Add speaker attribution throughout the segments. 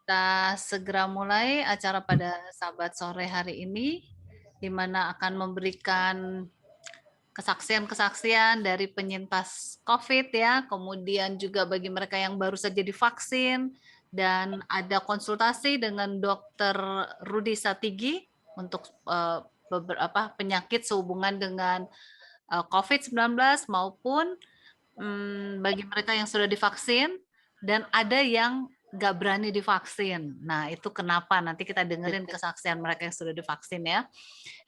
Speaker 1: kita segera mulai acara pada Sahabat Sore hari ini, di mana akan memberikan kesaksian-kesaksian dari penyintas COVID ya, kemudian juga bagi mereka yang baru saja divaksin, dan ada konsultasi dengan Dr. Rudi Satigi untuk beberapa penyakit sehubungan dengan COVID-19 maupun bagi mereka yang sudah divaksin dan ada yang nggak berani divaksin. Nah, itu kenapa? Nanti kita dengerin kesaksian mereka yang sudah divaksin ya.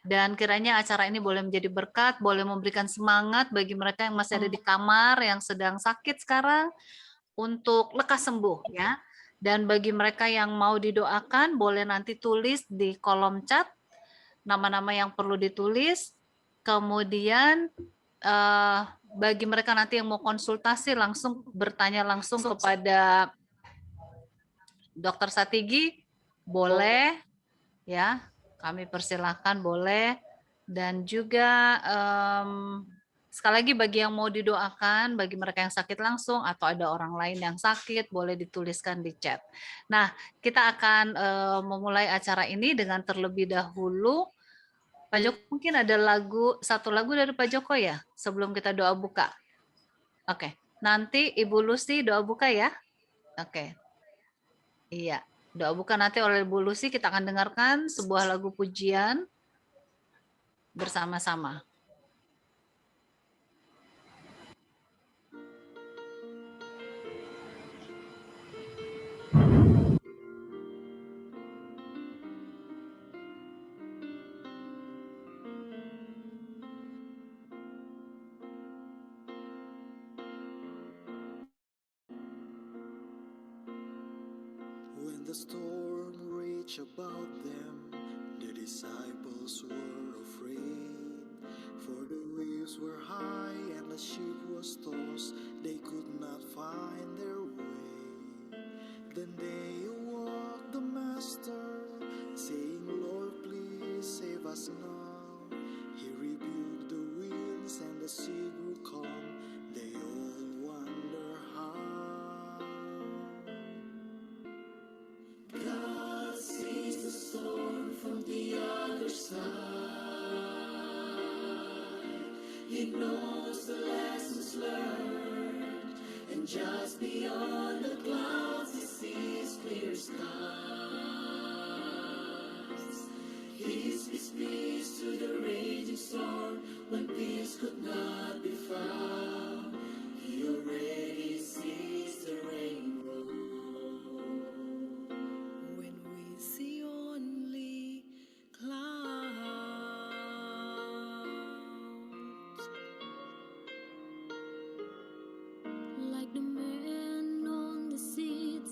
Speaker 1: Dan kiranya acara ini boleh menjadi berkat, boleh memberikan semangat bagi mereka yang masih ada di kamar, yang sedang sakit sekarang, untuk lekas sembuh ya. Dan bagi mereka yang mau didoakan, boleh nanti tulis di kolom chat nama-nama yang perlu ditulis. Kemudian bagi mereka nanti yang mau konsultasi langsung bertanya langsung kepada Dr. Satigi, boleh ya, kami persilahkan boleh. Dan juga sekali lagi bagi yang mau didoakan, bagi mereka yang sakit langsung atau ada orang lain yang sakit, boleh dituliskan di chat. Nah, kita akan memulai acara ini dengan terlebih dahulu Pak Joko, mungkin ada satu lagu dari Pak Joko ya, sebelum kita doa buka. Oke, nanti Ibu Lucy doa buka ya. Oke, iya, doa buka nanti oleh Ibu Lucy, kita akan dengarkan sebuah lagu pujian bersama-sama.
Speaker 2: When the storm raged about them, the disciples were afraid. For the waves were high and the ship was tossed, they could not find their way. Then they awoke the Master, saying, Lord, please save us now. He rebuked the winds and the sea grew calm. They all wonder how. God sees the storm from the other side. He knows the lessons learned, and just beyond the clouds he sees clear skies. He speaks peace to the raging storm when peace could not be found. He already sees the rainbow. When we see only clouds, like the man on the seat,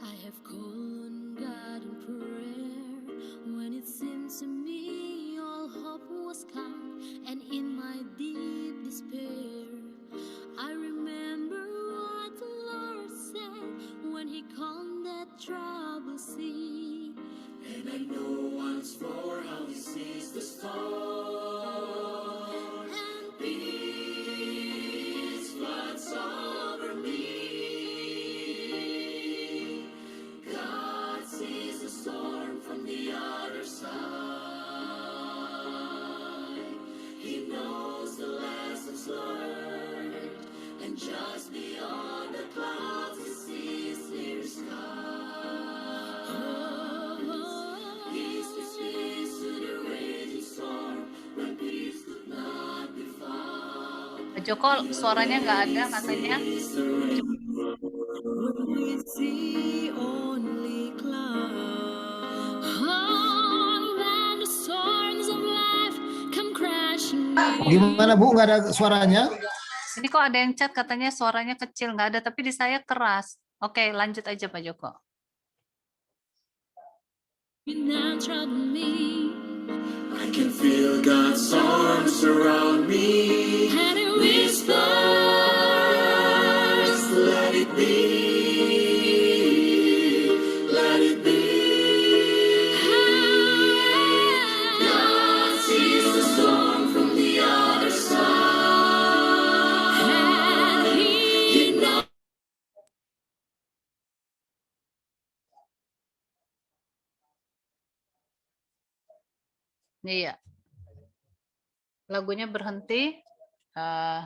Speaker 2: I have called on God in prayer. When it seemed to me all hope was gone, and in my deep despair, I remember what the Lord said when He calmed that troubled sea. And I know once more how He sees the storm, and peace floods over me. God sees the storm from the other side. He knows the lessons learned, and just beyond the clouds he sees clear skies. He speaks peace to the raging storm when peace could not be found.
Speaker 1: Pak Joko, suaranya nggak ada katanya.
Speaker 2: We see only clouds. When the storms of life come crashing in.
Speaker 3: Gimana Bu, nggak ada suaranya?
Speaker 1: Ini kok ada yang chat katanya suaranya kecil, nggak ada, tapi di saya keras. Oke, lanjut aja Pak Joko.
Speaker 2: I can feel God's arms around me, and He whispers, let it be, let it be. God sees the storm from the other side, and He knows.
Speaker 1: Iya. Lagunya berhenti. eh,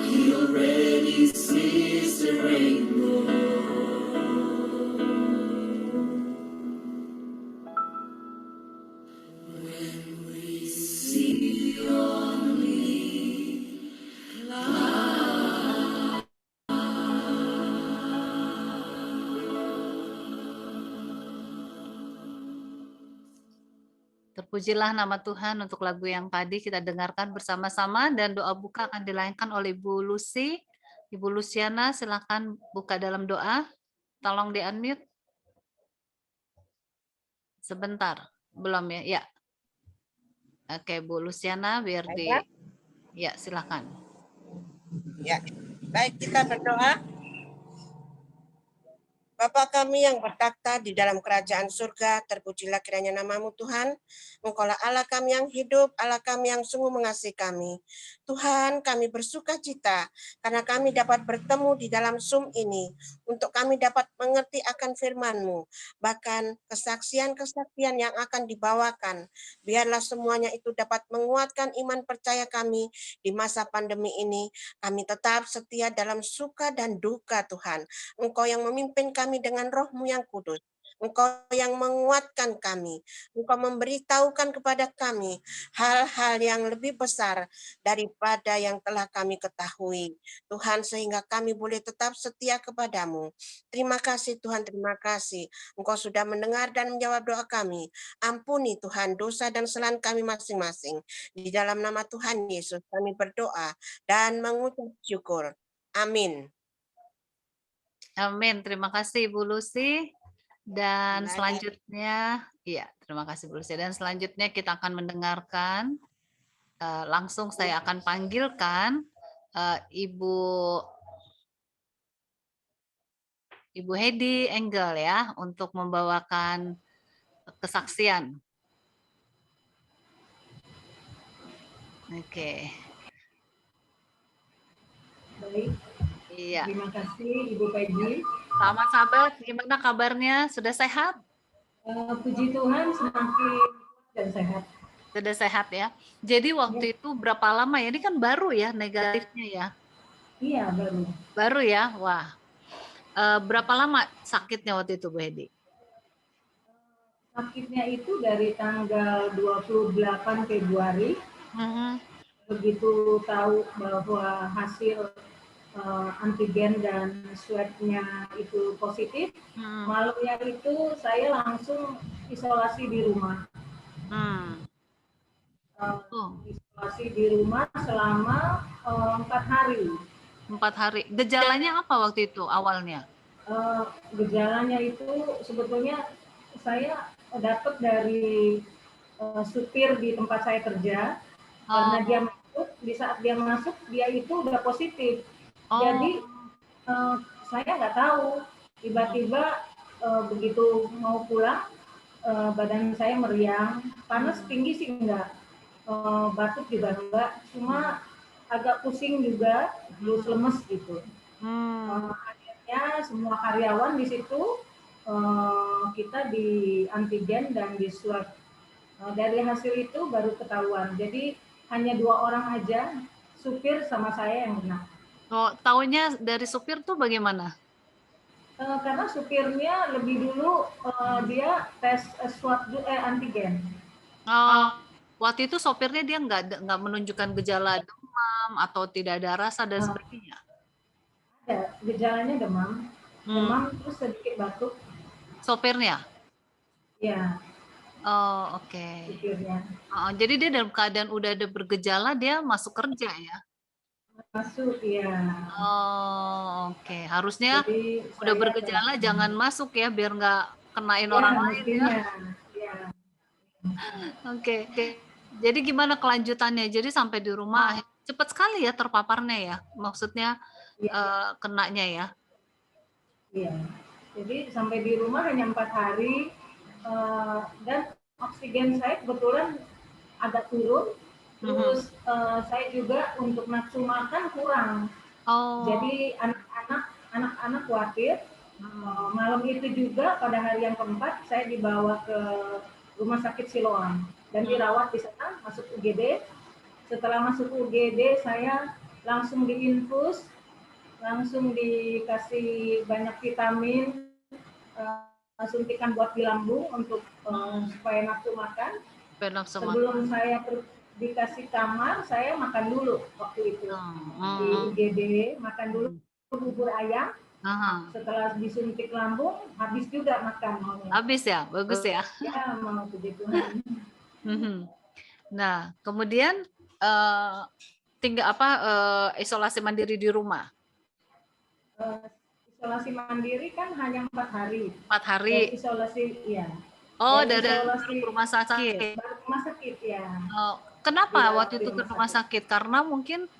Speaker 2: He already sees the rainbow. When we see only
Speaker 1: Terpujilah nama Tuhan untuk lagu yang tadi kita dengarkan bersama-sama, dan doa buka akan dilayankan oleh Ibu Lucy. Ibu Luciana, silakan buka dalam doa. Tolong di-unmute. Sebentar, belum ya? Ya. Oke, Bu Luciana, biar
Speaker 4: Baiklah.
Speaker 1: Ya, silakan.
Speaker 4: Ya, baik, kita berdoa. Bapa kami yang bertakhta di dalam kerajaan surga, terpujilah kiranya namamu Tuhan. Engkaulah Allah kami yang hidup, Allah kami yang sungguh mengasihi kami. Tuhan, kami bersuka cita karena kami dapat bertemu di dalam Zoom ini untuk kami dapat mengerti akan firman-Mu. Bahkan kesaksian-kesaksian yang akan dibawakan, biarlah semuanya itu dapat menguatkan iman percaya kami di masa pandemi ini. Kami tetap setia dalam suka dan duka Tuhan. Engkau yang memimpin kami dengan roh-Mu yang kudus. Engkau yang menguatkan kami. Engkau memberitahukan kepada kami hal-hal yang lebih besar daripada yang telah kami ketahui. Tuhan, sehingga kami boleh tetap setia kepadamu. Terima kasih Tuhan, terima kasih. Engkau sudah mendengar dan menjawab doa kami. Ampuni Tuhan dosa dan kesalahan kami masing-masing. Di dalam nama Tuhan Yesus kami berdoa dan mengucap syukur. Amin.
Speaker 1: Amin. Terima kasih Ibu Lucy. Dan
Speaker 4: Baik.
Speaker 1: selanjutnya, iya, terima kasih Bu Lucy. Dan selanjutnya kita akan mendengarkan, langsung saya akan panggilkan Ibu Hedi Engel ya, untuk membawakan kesaksian. Oke.
Speaker 5: Baik,
Speaker 1: Iya.
Speaker 5: terima kasih Ibu Peggy.
Speaker 1: Selamat sahabat, gimana kabarnya? Sudah sehat?
Speaker 5: Puji Tuhan semakin kuat dan sehat.
Speaker 1: Sudah sehat ya. Jadi waktu itu berapa lama ya? Ini kan baru ya negatifnya ya?
Speaker 5: Iya, baru.
Speaker 1: Baru ya? Wah. Berapa lama sakitnya waktu itu Bu Hedi?
Speaker 5: Sakitnya itu dari tanggal 28 Februari. Begitu tahu bahwa hasil antigen dan swab-nya itu positif, malamnya itu saya langsung isolasi di rumah. Isolasi di rumah selama 4 hari.
Speaker 1: 4 hari. Gejalanya apa waktu itu awalnya?
Speaker 5: Gejalanya itu sebetulnya saya dapat dari supir di tempat saya kerja, karena dia masuk, di saat dia masuk dia itu udah positif. Jadi saya nggak tahu, tiba-tiba begitu mau pulang badan saya meriang, panas tinggi sih enggak, batuk juga enggak, cuma agak pusing juga, terus lemes gitu. Akhirnya semua karyawan di situ kita di antigen dan di swab. Dari hasil itu baru ketahuan. Jadi hanya 2 orang aja, supir sama saya yang kena.
Speaker 1: Oh, tahunya dari supir tuh bagaimana?
Speaker 5: Karena supirnya lebih dulu dia tes swab antigen.
Speaker 1: Waktu itu sopirnya dia nggak menunjukkan gejala demam atau tidak ada rasa dan sebagainya.
Speaker 5: Ada gejalanya demam, terus sedikit batuk.
Speaker 1: Sopirnya?
Speaker 5: Ya.
Speaker 1: Oh, oke.
Speaker 5: Supirnya.
Speaker 1: Jadi dia dalam keadaan udah ada bergejala dia masuk kerja ya?
Speaker 5: Masuk ya.
Speaker 1: Oh, oke. Harusnya
Speaker 5: jadi
Speaker 1: udah bergejala jangan masuk ya biar nggak kenain orang lain ya. Oke. Jadi gimana kelanjutannya? Jadi sampai di rumah cepat sekali ya terpaparnya ya? Maksudnya kenanya ya?
Speaker 5: Iya. Jadi sampai di rumah hanya 4 hari dan oksigen saya kebetulan agak turun. Terus saya juga untuk nafsu makan kurang. Jadi anak-anak khawatir. Malam itu juga pada hari yang keempat saya dibawa ke Rumah Sakit Siloam dan dirawat di sana, masuk UGD. Setelah masuk UGD saya langsung diinfus, langsung dikasih banyak vitamin, suntikan buat di lambung untuk supaya nafsu makan. Sebelum saya dikasih kamar, saya makan dulu waktu itu di UGD, makan dulu bubur ayam. Setelah disuntik lambung, habis juga makan.
Speaker 1: Habis ya, bagus ya.
Speaker 5: Ya, mau begitu.
Speaker 1: Nah, kemudian tinggal isolasi mandiri di rumah.
Speaker 5: Isolasi mandiri kan hanya 4 hari.
Speaker 1: 4 hari.
Speaker 5: Dan isolasi, ya.
Speaker 1: Oh,
Speaker 5: dan
Speaker 1: dari
Speaker 5: isolasi
Speaker 1: rumah sakit.
Speaker 5: Baru rumah sakit ya.
Speaker 1: Kenapa waktu itu ke rumah sakit? Karena mungkin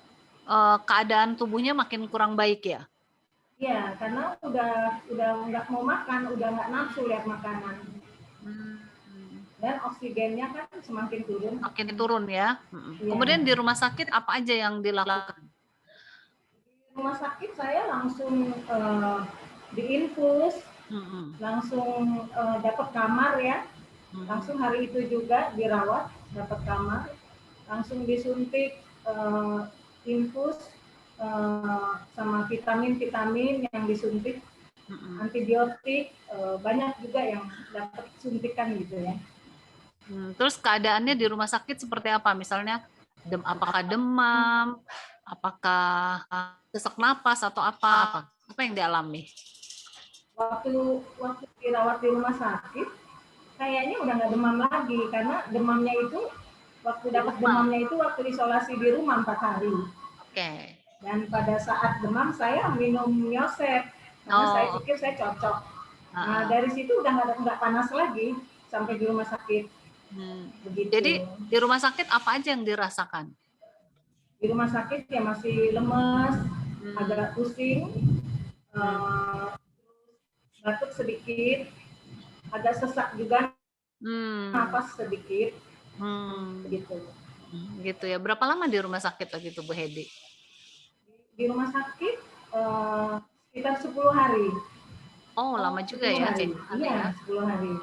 Speaker 1: keadaan tubuhnya makin kurang baik ya?
Speaker 5: Iya, karena udah nggak mau makan, udah nggak nafsu lihat makanan. Dan oksigennya kan semakin turun.
Speaker 1: Makin turun ya.
Speaker 5: Iya.
Speaker 1: Kemudian di rumah sakit apa aja yang dilakukan?
Speaker 5: Di rumah sakit saya langsung diinfus, langsung dapat kamar ya. Langsung hari itu juga dirawat, dapat kamar, langsung disuntik infus sama vitamin-vitamin yang disuntik, antibiotik, banyak juga yang dapat suntikan gitu ya.
Speaker 1: Terus keadaannya di rumah sakit seperti apa? Misalnya apakah demam, apakah sesak napas atau apa yang dialami?
Speaker 5: Waktu dirawat di rumah sakit, kayaknya udah nggak demam lagi karena demamnya itu waktu dapat demamnya itu waktu isolasi di rumah 4 hari.
Speaker 1: Oke.
Speaker 5: Dan pada saat demam saya minum Miosep karena saya pikir saya cocok. Nah dari situ udah nggak panas lagi sampai di rumah sakit. Begitu.
Speaker 1: Jadi di rumah sakit apa aja yang dirasakan?
Speaker 5: Di rumah sakit ya masih lemes, agak pusing, batuk sedikit, agak sesak juga, napas sedikit, begitu.
Speaker 1: Gitu ya. Berapa lama di rumah sakit lagi tuh Bu Hedi?
Speaker 5: Di rumah sakit sekitar 10 hari.
Speaker 1: Oh, lama juga ya?
Speaker 5: Iya, 10 hari.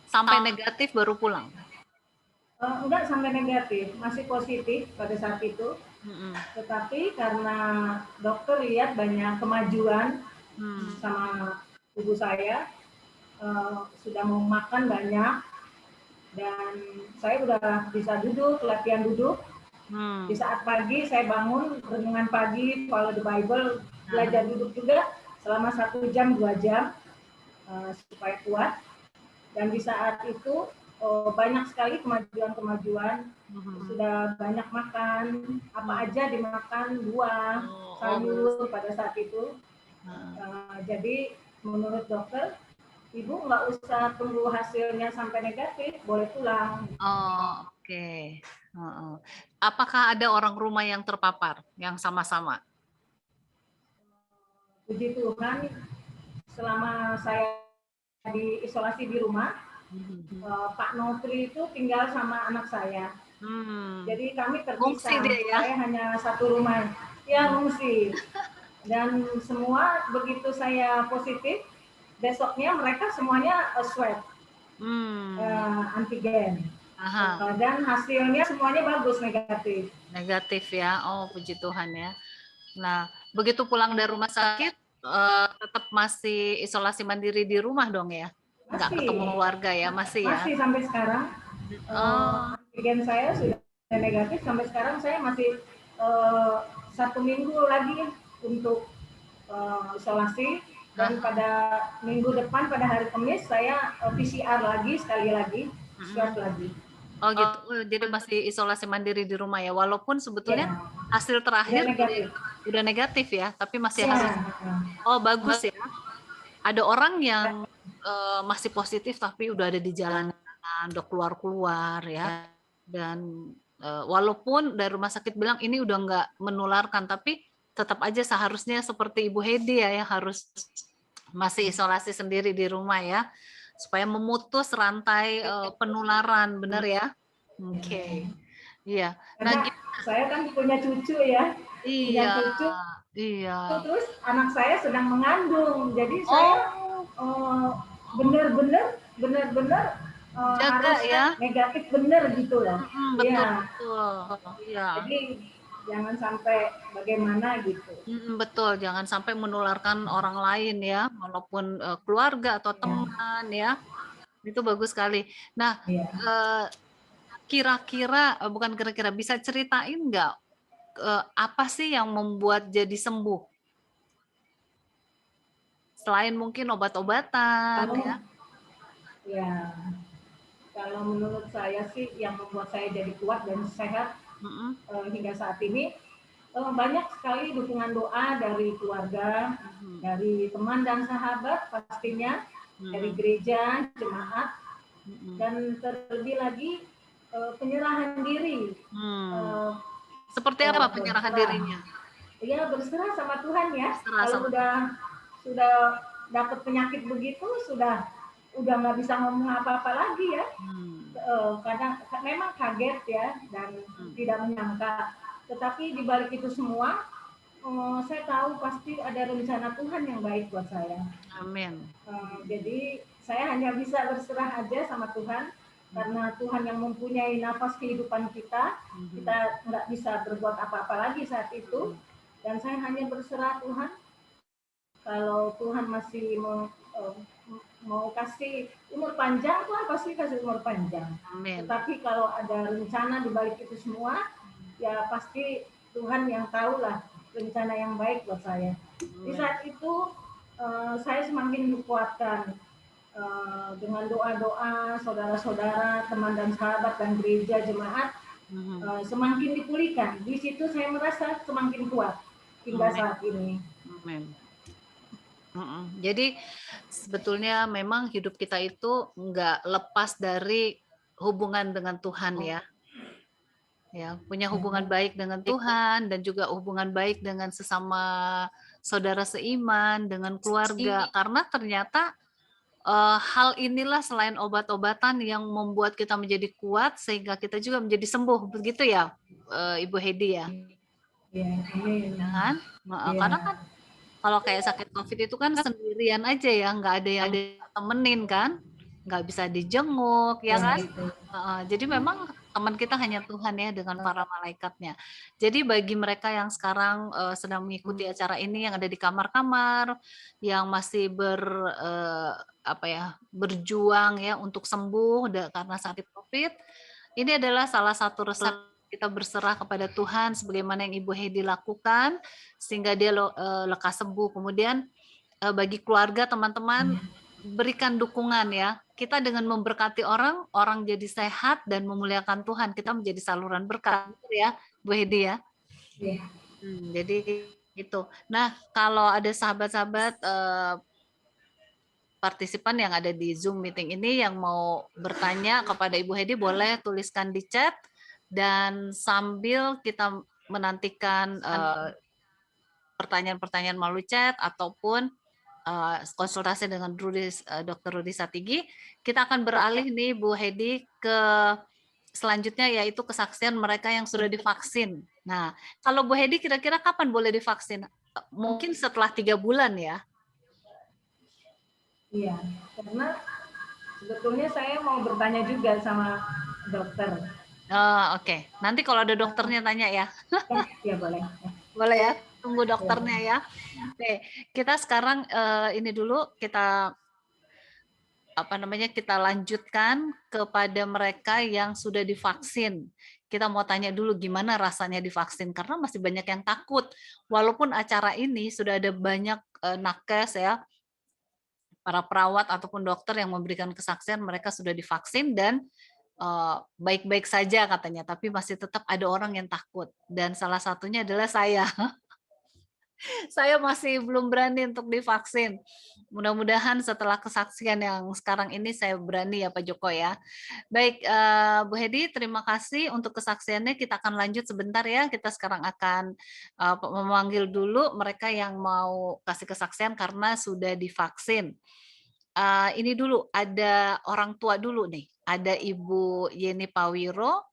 Speaker 1: Sampai negatif baru pulang?
Speaker 5: Enggak sampai negatif, masih positif pada saat itu. Tetapi karena dokter lihat banyak kemajuan sama tubuh saya, sudah mau makan banyak, dan saya udah bisa duduk, latihan duduk. Di saat pagi saya bangun renungan pagi, follow the Bible, belajar duduk juga selama 1 jam 2 jam supaya kuat. Dan di saat itu banyak sekali kemajuan-kemajuan, sudah banyak makan, apa aja dimakan, buah, sayur pada saat itu. Jadi menurut dokter, Ibu nggak usah tunggu hasilnya sampai negatif, boleh pulang.
Speaker 1: Oh, oke. Apakah ada orang rumah yang terpapar, yang sama-sama?
Speaker 5: Puji Tuhan, selama saya diisolasi di rumah, Pak Notri itu tinggal sama anak saya. Jadi kami terpisah.
Speaker 1: Ya?
Speaker 5: Saya hanya satu rumah. Ya, ngungsi. Dan semua begitu saya positif, besoknya mereka semuanya swab, antigen. Dan hasilnya semuanya bagus, negatif.
Speaker 1: Negatif ya, oh puji Tuhan ya. Nah, begitu pulang dari rumah sakit, tetap masih isolasi mandiri di rumah dong ya? Nggak ketemu keluarga ya, masih ya?
Speaker 5: Masih sampai sekarang. Antigen saya sudah negatif, sampai sekarang saya masih 1 minggu lagi untuk isolasi. Dan pada minggu depan, pada hari Kamis, saya PCR lagi, sekali lagi, swab lagi.
Speaker 1: Oh gitu, jadi masih isolasi mandiri di rumah ya, walaupun sebetulnya hasil terakhir udah negatif ya, tapi masih harus. Oh bagus ya. Ada orang yang masih positif tapi udah ada di jalanan, udah keluar-keluar ya. Dan walaupun dari rumah sakit bilang ini udah nggak menularkan, tapi tetap aja seharusnya seperti Ibu Hedi ya, yang harus masih isolasi sendiri di rumah ya, supaya memutus rantai penularan, benar ya? Oke. Iya.
Speaker 5: Nah, saya kan punya cucu ya.
Speaker 1: Iya.
Speaker 5: Punya cucu.
Speaker 1: Iya.
Speaker 5: Terus anak saya sedang mengandung, jadi saya benar-benar
Speaker 1: Jaga
Speaker 5: harus
Speaker 1: ya.
Speaker 5: negatif bener gitu loh.
Speaker 1: Betul,
Speaker 5: Iya.
Speaker 1: betul. Iya.
Speaker 5: Jadi jangan sampai bagaimana gitu.
Speaker 1: Betul, jangan sampai menularkan orang lain ya, walaupun keluarga atau teman ya. Itu bagus sekali. Nah,
Speaker 5: Iya.
Speaker 1: kira-kira bukan kira-kira bisa ceritain nggak apa sih yang membuat jadi sembuh? Selain mungkin obat-obatan
Speaker 5: Kalau
Speaker 1: ya.
Speaker 5: ya, kalau menurut saya sih yang membuat saya jadi kuat dan sehat hingga saat ini banyak sekali dukungan doa dari keluarga, dari teman dan sahabat pastinya, dari gereja, jemaat, dan terlebih lagi penyerahan diri.
Speaker 1: Seperti apa penyerahan dirinya?
Speaker 5: Ya berserah sama Tuhan ya.
Speaker 1: Berserah
Speaker 5: Kalau
Speaker 1: sama
Speaker 5: sudah dapat penyakit begitu, udah nggak bisa ngomong apa-apa lagi ya. Kadang memang kaget ya dan tidak menyangka. Tetapi di balik itu semua, saya tahu pasti ada rencana Tuhan yang baik buat saya.
Speaker 1: Amin.
Speaker 5: Jadi saya hanya bisa berserah aja sama Tuhan, karena Tuhan yang mempunyai nafas kehidupan kita, kita nggak bisa berbuat apa-apa lagi saat itu. Dan saya hanya berserah Tuhan, kalau Tuhan masih mau kasih umur panjang, Tuhan pasti kasih umur panjang.
Speaker 1: Amin.
Speaker 5: Tetapi kalau ada rencana di balik itu semua, ya pasti Tuhan yang tahu lah rencana yang baik buat saya. Di saat itu saya semakin dikuatkan dengan doa-doa saudara-saudara, teman dan sahabat dan gereja jemaat, semakin dipulihkan. Di situ saya merasa semakin kuat hingga saat ini.
Speaker 1: Amin. Jadi sebetulnya memang hidup kita itu nggak lepas dari hubungan dengan Tuhan ya. Ya, punya hubungan baik dengan Tuhan dan juga hubungan baik dengan sesama saudara seiman, dengan keluarga. Karena ternyata hal inilah selain obat-obatan yang membuat kita menjadi kuat sehingga kita juga menjadi sembuh. Begitu ya, Ibu Hedi ya?
Speaker 5: Iya, amin.
Speaker 1: Kan? Karena kan kalau kayak sakit COVID itu kan sendirian aja ya, nggak ada yang temenin kan, nggak bisa dijenguk, ya kan? Jadi memang teman kita hanya Tuhan ya dengan para malaikatnya. Jadi bagi mereka yang sekarang sedang mengikuti acara ini, yang ada di kamar-kamar, yang masih berjuang ya untuk sembuh karena sakit COVID, ini adalah salah satu resep kita berserah kepada Tuhan sebagaimana yang Ibu Hedi lakukan sehingga dia lekas sembuh. Kemudian bagi keluarga, teman-teman, berikan dukungan ya. Kita dengan memberkati orang, orang jadi sehat dan memuliakan Tuhan. Kita menjadi saluran berkat ya, Bu Hedi ya. Jadi itu. Nah, kalau ada sahabat-sahabat partisipan yang ada di Zoom meeting ini yang mau bertanya kepada Ibu Hedi, boleh tuliskan di chat. Dan sambil kita menantikan pertanyaan-pertanyaan melalui chat ataupun konsultasi dengan Dr. Rudi Satigi, kita akan beralih nih Bu Hedi ke selanjutnya yaitu kesaksian mereka yang sudah divaksin. Nah, kalau Bu Hedi kira-kira kapan boleh divaksin? Mungkin setelah 3 bulan ya?
Speaker 5: Iya, karena sebetulnya saya mau bertanya juga sama dokter.
Speaker 1: Oke. Nanti kalau ada dokternya tanya ya.
Speaker 5: Ya boleh.
Speaker 1: Boleh ya, tunggu dokternya ya. Oke, kita sekarang ini dulu kita kita lanjutkan kepada mereka yang sudah divaksin. Kita mau tanya dulu gimana rasanya divaksin karena masih banyak yang takut. Walaupun acara ini sudah ada banyak nakes ya, para perawat ataupun dokter yang memberikan kesaksian mereka sudah divaksin dan baik-baik saja katanya, tapi masih tetap ada orang yang takut dan salah satunya adalah saya. Saya masih belum berani untuk divaksin. Mudah-mudahan setelah kesaksian yang sekarang ini saya berani ya Pak Joko ya. Baik Bu Hedi, terima kasih untuk kesaksiannya. Kita akan lanjut sebentar ya. Kita sekarang akan memanggil dulu mereka yang mau kasih kesaksian karena sudah divaksin. Ini dulu ada orang tua dulu nih. Ada Ibu Yeni Pawiro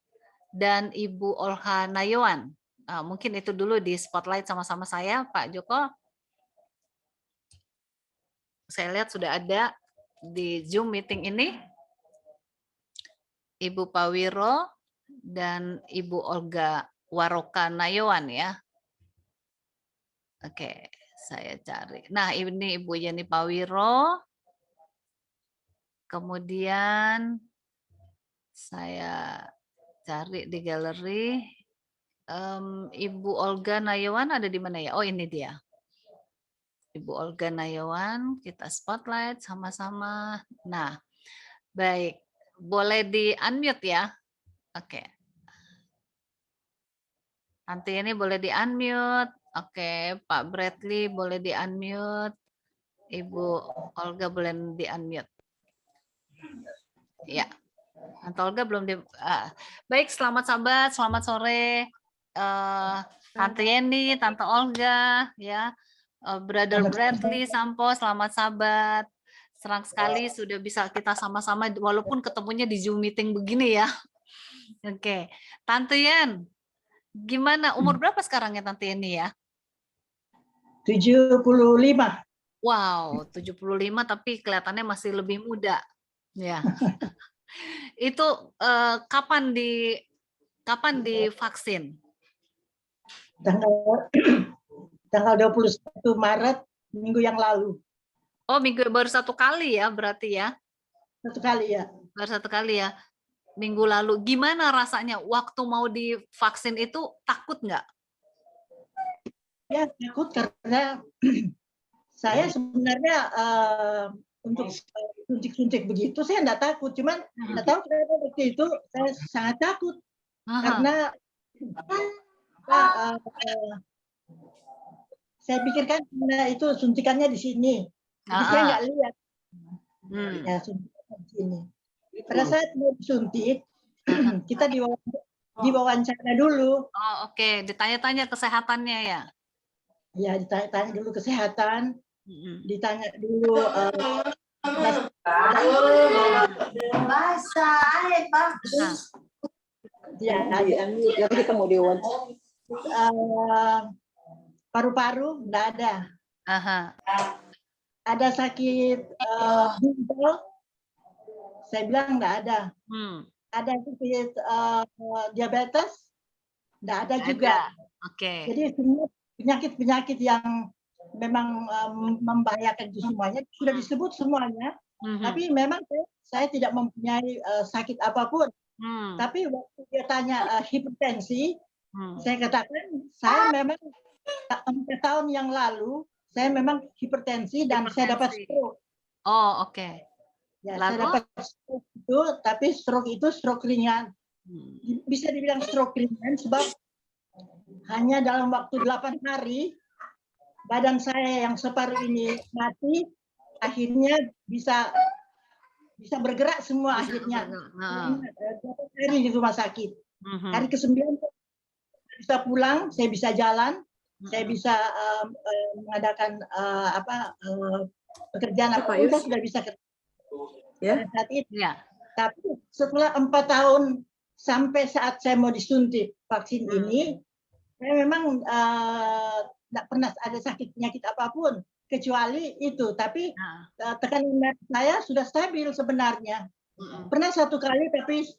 Speaker 1: dan Ibu Olha Nayawan. Mungkin itu dulu di spotlight sama-sama saya, Pak Joko. Saya lihat sudah ada di Zoom meeting ini. Ibu Pawiro dan Ibu Olga Waroka Nayawan ya. Oke, saya cari. Nah, ini Ibu Yeni Pawiro. Kemudian saya cari di galeri. Ibu Olga Nayawan ada di mana ya? Oh, ini dia. Ibu Olga Nayawan, kita spotlight sama-sama. Nah, baik. Boleh di-unmute ya? Oke. Nanti ini boleh di-unmute. Oke, Pak Bradley boleh di-unmute. Ibu Olga boleh di-unmute. Ya. Tante Olga belum di... Baik, selamat sahabat, selamat sore. Tante Yeni, Tante Olga, ya. Brother Bradley, Sampo, selamat sahabat. Senang sekali sudah bisa kita sama-sama walaupun ketemunya di Zoom meeting begini ya. Oke. Tante Yen, gimana? Umur berapa sekarang ya Tante Yeni ya?
Speaker 6: 75.
Speaker 1: Wow, 75 tapi kelihatannya masih lebih muda. Ya. Itu kapan divaksin?
Speaker 6: Tanggal 21 Maret minggu yang lalu.
Speaker 1: Oh, baru 1 kali ya berarti ya?
Speaker 6: 1 kali ya.
Speaker 1: Baru 1 kali ya. Minggu lalu. Gimana rasanya waktu mau divaksin itu, takut nggak?
Speaker 6: Ya, takut karena saya sebenarnya untuk suntik-suntik begitu saya nggak takut, cuman nggak tahu kenapa waktu itu saya sangat takut. Karena saya pikirkan itu suntikannya di sini, jadi saya nggak lihat. Ya, suntikan di sini. Pada saat mau disuntik, kita diwawancara dulu.
Speaker 1: Oh, oke. Ditanya-tanya kesehatannya ya?
Speaker 6: Ya, ditanya dulu kesehatan, ditanya dulu paru-paru nggak ada. Ada sakit ginjal, saya bilang nggak ada. Ada sakit diabetes, nggak ada juga.
Speaker 1: Oke.
Speaker 6: Jadi semua penyakit-penyakit yang memang membahayakan itu semuanya sudah disebut semuanya. Tapi memang saya tidak mempunyai sakit apapun. Tapi waktu dia tanya hipertensi, saya katakan saya memang 4 tahun yang lalu saya memang hipertensi dan saya dapat stroke.
Speaker 1: Oh, oke.
Speaker 6: Ya, saya dapat stroke itu, tapi stroke itu stroke ringan. Bisa dibilang stroke ringan sebab hanya dalam waktu 8 hari badan saya yang separuh ini mati, akhirnya bisa bergerak semua akhirnya. 8 hari di rumah sakit. Hari ke-9 bisa pulang, saya bisa jalan, saya bisa mengadakan pekerjaan apa pun saya sudah bisa saat itu. Tapi setelah 4 tahun sampai saat saya mau disuntik vaksin ini, saya memang tidak pernah ada sakit penyakit apapun kecuali itu. Tapi tekanan saya sudah stabil sebenarnya. Pernah 1 kali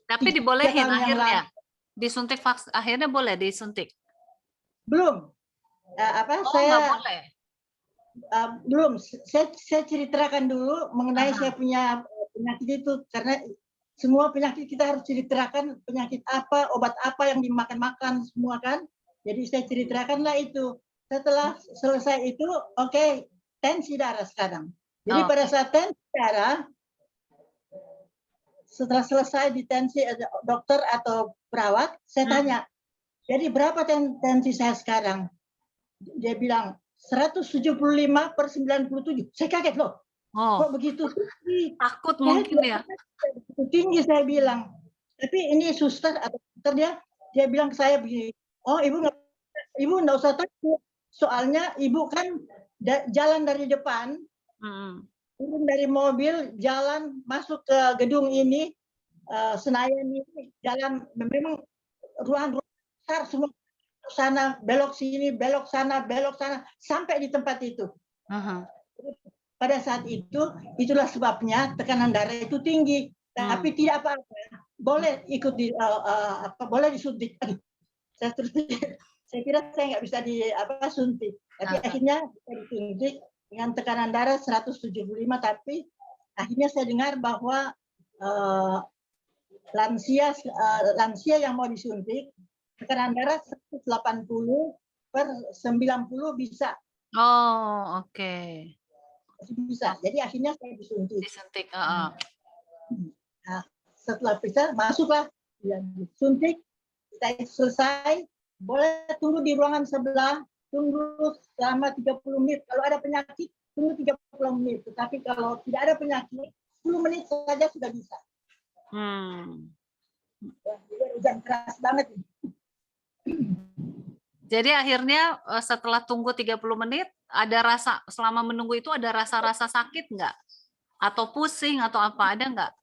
Speaker 6: tapi
Speaker 1: dibolehin akhirnya disuntik vaksin, akhirnya boleh disuntik?
Speaker 6: Belum.
Speaker 1: Nggak boleh.
Speaker 6: Belum. Saya ceritakan dulu mengenai saya punya penyakit itu, karena semua penyakit kita harus ceritakan penyakit apa, obat apa yang dimakan semua kan. Jadi saya ceritakanlah itu. Setelah selesai itu, oke, tensi darah sekarang. Jadi pada saat tensi darah, setelah selesai di tensi dokter atau perawat, saya tanya, jadi berapa tensi saya sekarang? Dia bilang 175/97. Saya kaget loh. Kok begitu tinggi?
Speaker 1: Takut mungkin ya.
Speaker 6: Tinggi saya bilang. Tapi ini suster atau dokter dia bilang ke saya begini. Oh, ibu nggak usah takut. Soalnya ibu kan jalan dari depan, turun dari mobil, jalan masuk ke gedung ini, Senayan ini, jalan memang ruang besar semua. Sana belok sini, belok sana, sampai di tempat itu. Pada saat itu, itulah sebabnya tekanan darah itu tinggi. Tapi tidak apa-apa. boleh ikut boleh disuntik. Saya kira saya nggak bisa suntik, tapi akhirnya bisa disuntik dengan tekanan darah 175, tapi akhirnya saya dengar bahwa lansia yang mau disuntik tekanan darah 180/90 bisa.
Speaker 1: Oh, oke.
Speaker 6: Bisa. Jadi akhirnya saya disuntik.
Speaker 1: Disuntik.
Speaker 6: Nah, setelah periksa masuklah disuntik, kita selesai, boleh tunggu di ruangan sebelah, tunggu selama 30 menit. Kalau ada penyakit, tunggu 30 menit. Tetapi kalau tidak ada penyakit, 10 menit saja sudah bisa. Hujan keras banget.
Speaker 1: Jadi akhirnya setelah tunggu 30 menit, ada rasa, selama menunggu itu ada rasa-rasa sakit nggak? Atau pusing atau apa, ada nggak?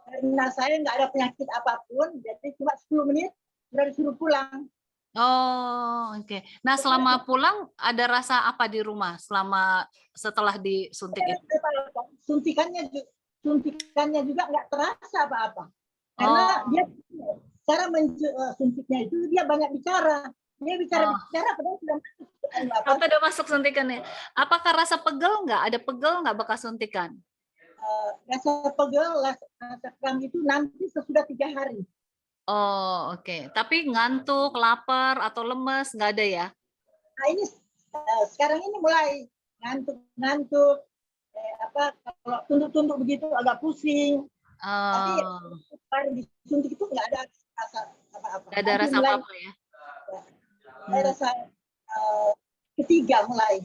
Speaker 6: Karena saya nggak ada penyakit apapun, jadi cuma 10 menit sudah disuruh pulang.
Speaker 1: Oh, oke. Nah, selama pulang ada rasa apa di rumah setelah disuntik itu?
Speaker 6: Suntikannya juga nggak terasa apa-apa. Karena dia cara suntiknya itu dia banyak bicara. Dia bicara padahal sudah masuk.
Speaker 1: Sudah masuk suntikannya. Apakah rasa pegel nggak? Ada pegel nggak bekas suntikan?
Speaker 6: Rasa pegel, rasa kram itu nanti sesudah 3 hari.
Speaker 1: Oh, oke. Tapi ngantuk, lapar, atau lemes nggak ada ya?
Speaker 6: Nah ini sekarang ini mulai ngantuk, kalau tunduk-tunduk begitu agak pusing. Tapi baru disuntik itu nggak ada rasa apa-apa.
Speaker 1: Nggak ada rasa apa-apa ya?
Speaker 6: Saya rasa ketiga mulai.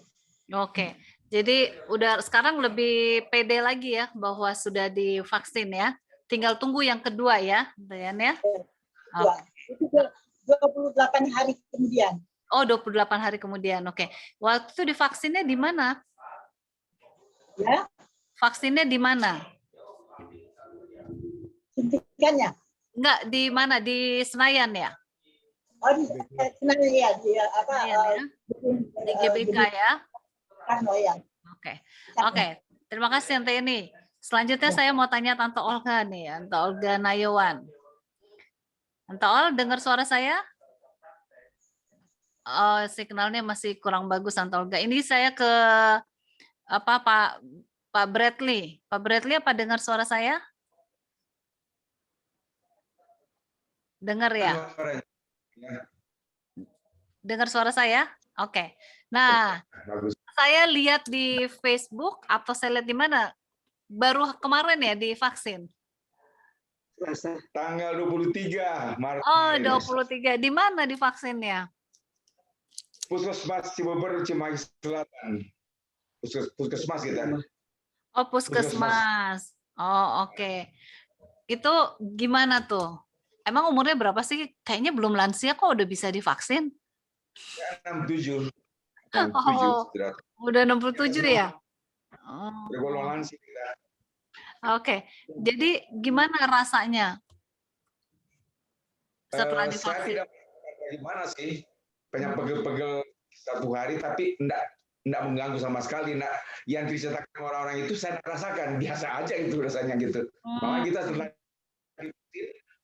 Speaker 1: Oke. Jadi udah sekarang lebih pede lagi ya bahwa sudah divaksin ya. Tinggal tunggu yang kedua ya, Dayan ya.
Speaker 6: Itu 28 hari kemudian.
Speaker 1: Oh, 28 hari kemudian. Oke. Waktu itu divaksinnya di mana?
Speaker 6: Ya.
Speaker 1: Vaksinnya di mana?
Speaker 6: Suntikannya?
Speaker 1: Enggak, di mana? Di Senayan ya?
Speaker 6: Oh, di Senayan ya.
Speaker 1: Di GBK ya?
Speaker 6: Ya.
Speaker 1: Oke. Terima kasih Tante ini. Selanjutnya saya mau tanya Tante Olga nih, Tante Olga Nayawan. Tante Ol, dengar suara saya? Oh, signalnya masih kurang bagus Tante Olga. Ini saya ke Pak Bradley. Pak Bradley, apa dengar suara saya? Dengar ya? Dengar suara saya? Oke. Nah, saya lihat di Facebook atau saya lihat di mana? Baru kemarin ya divaksin?
Speaker 7: Tanggal 23 Maret.
Speaker 1: Oh, 23. Di mana divaksinnya?
Speaker 7: Puskesmas Cibeber, Cimahi Selatan. Puskesmas kita.
Speaker 1: Oh, puskesmas. Oh, oke. Itu gimana tuh? Emang umurnya berapa sih? Kayaknya belum lansia kok udah bisa divaksin.
Speaker 7: 67.
Speaker 1: Oh, udah 67 ya?
Speaker 7: Bergolongan lansia kita.
Speaker 1: Oke. Jadi gimana rasanya setelah divaksin?
Speaker 7: Saya tidak gimana sih. Banyak pegel-pegel 1 hari, tapi enggak mengganggu sama sekali. Yang diceritakan orang-orang itu saya rasakan biasa aja itu rasanya gitu. Makanya kita setelah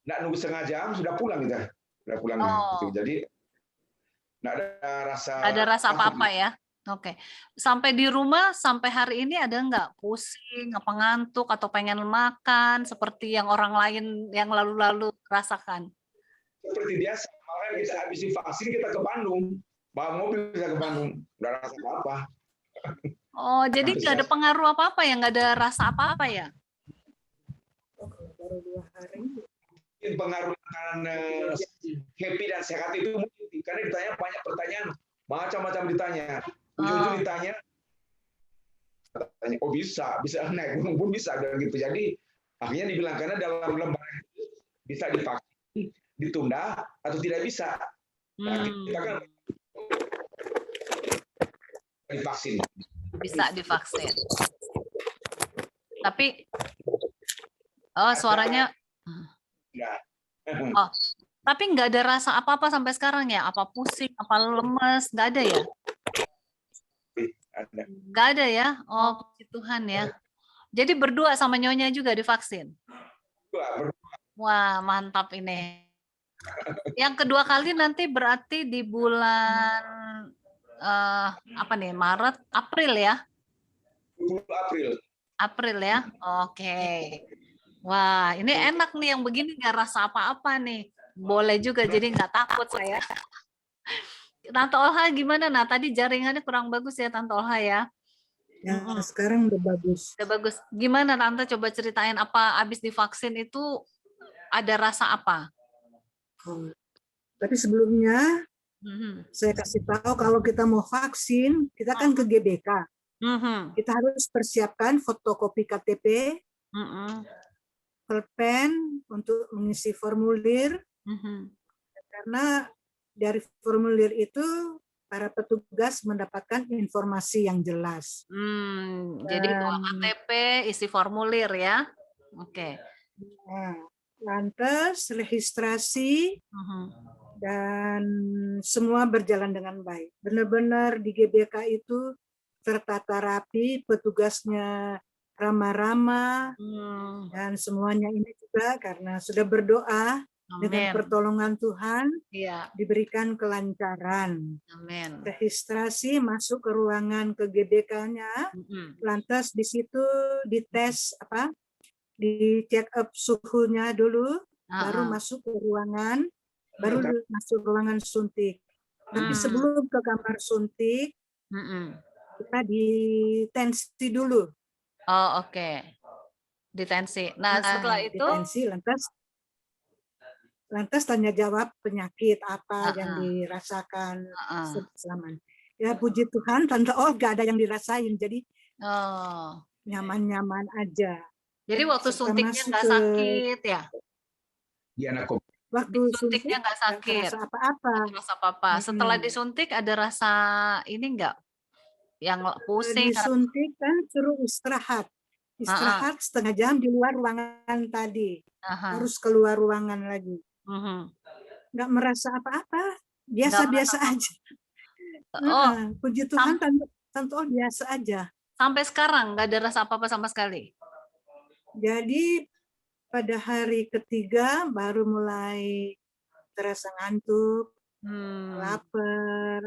Speaker 7: enggak nunggu setengah jam sudah pulang kita. Sudah pulang gitu. Jadi enggak ada rasa
Speaker 1: apa-apa ya? Oke. Sampai di rumah sampai hari ini ada nggak pusing, apa ngantuk atau pengen makan seperti yang orang lain yang lalu-lalu rasakan?
Speaker 7: Seperti biasa. Makanya kita habis divaksin kita ke Bandung. Bawa mobil kita ke Bandung. Nggak rasa apa-apa.
Speaker 1: Oh, jadi nggak ada pengaruh apa-apa ya? Nggak ada rasa apa-apa ya?
Speaker 4: Baru 2 hari.
Speaker 7: Pengaruh karena happy dan sehat itu mungkin. Karena ditanya banyak pertanyaan. Macam-macam ditanya. Ujung-ujung ditanya. Oh bisa naik gunung pun bisa. Gitu. Jadi akhirnya dibilang karena dalam lembaran itu bisa divaksin, ditunda, atau tidak bisa. Nah, kita kan divaksin.
Speaker 1: Bisa divaksin. Tapi suaranya oh, tapi nggak ada rasa apa-apa sampai sekarang ya? Apa pusing, apa lemes, nggak ada ya? Nggak ada ya? Oh, puji Tuhan ya. Jadi berdua sama nyonya juga divaksin? Wah, mantap ini. Yang kedua kali nanti berarti di bulan apa nih? Maret, April ya?
Speaker 7: 20 April.
Speaker 1: April ya. Oke. Wah, ini enak nih yang begini nggak rasa apa-apa nih. Boleh juga jadi nggak takut saya. Tante Olha gimana? Nah, tadi jaringannya kurang bagus ya Tante Olha ya.
Speaker 8: Ya, sekarang udah bagus.
Speaker 1: Udah bagus. Gimana Tante coba ceritain apa abis divaksin itu ada rasa apa?
Speaker 8: Oh. Tapi sebelumnya
Speaker 1: Mhm.
Speaker 8: saya kasih tahu kalau kita mau vaksin, kita kan ke GBK.
Speaker 1: Mhm.
Speaker 8: Kita harus persiapkan fotokopi KTP,
Speaker 1: Mhm.
Speaker 8: pulpen untuk mengisi formulir,
Speaker 1: Mhm.
Speaker 8: karena dari formulir itu para petugas mendapatkan informasi yang jelas.
Speaker 1: Jadi bawa
Speaker 8: Dan
Speaker 1: KTP, isi formulir ya. Oke.
Speaker 8: nah, lantas registrasi
Speaker 1: Mhm.
Speaker 8: dan semua berjalan dengan baik. Benar-benar di GBK itu tertata rapi, petugasnya ramah-ramah, dan semuanya ini juga karena sudah berdoa dengan
Speaker 1: Amin.
Speaker 8: pertolongan Tuhan
Speaker 1: Iya.
Speaker 8: diberikan kelancaran.
Speaker 1: Amin.
Speaker 8: Registrasi masuk ke ruangan ke GBK-nya,
Speaker 1: Mhm.
Speaker 8: lantas di situ dites apa? Di check up suhunya dulu, baru
Speaker 1: Ah, ah.
Speaker 8: masuk ke ruangan, baru masuk ruangan suntik. Tapi sebelum ke kamar suntik,
Speaker 1: Mhm.
Speaker 8: kita ditensi dulu.
Speaker 1: Oh, oke. Ditensi. Nah, setelah itu
Speaker 8: Ditensi, lantas tanya jawab penyakit apa yang
Speaker 1: Ah,
Speaker 8: dirasakan
Speaker 1: ah.
Speaker 8: selama. Ya puji Tuhan, Tante Olga ada yang dirasain, jadi
Speaker 1: Oh.
Speaker 8: nyaman-nyaman aja.
Speaker 1: Jadi waktu
Speaker 8: Serta
Speaker 1: suntiknya
Speaker 8: masuk
Speaker 1: nggak
Speaker 8: ke
Speaker 1: sakit ya?
Speaker 7: Dia anak kok.
Speaker 8: waktu
Speaker 1: Suntiknya
Speaker 8: suntik
Speaker 1: nggak
Speaker 8: nggak
Speaker 1: sakit.
Speaker 8: terasa apa-apa.
Speaker 1: Nggak terasa apa-apa. Setelah disuntik ada rasa ini nggak? Yang pusing?
Speaker 8: Disuntik kan suruh istirahat. Istirahat setengah jam di luar ruangan tadi.
Speaker 1: Aha.
Speaker 8: Harus keluar ruangan lagi.
Speaker 1: Mhm.
Speaker 8: Nggak merasa apa-apa.
Speaker 1: Nggak merasa
Speaker 8: Biasa-biasa aja.
Speaker 1: Oh,
Speaker 8: Puji Tuhan, Tante Ol biasa aja.
Speaker 1: sampai sekarang nggak ada rasa apa-apa sama sekali?
Speaker 8: Jadi pada hari ketiga baru mulai terasa ngantuk, lapar.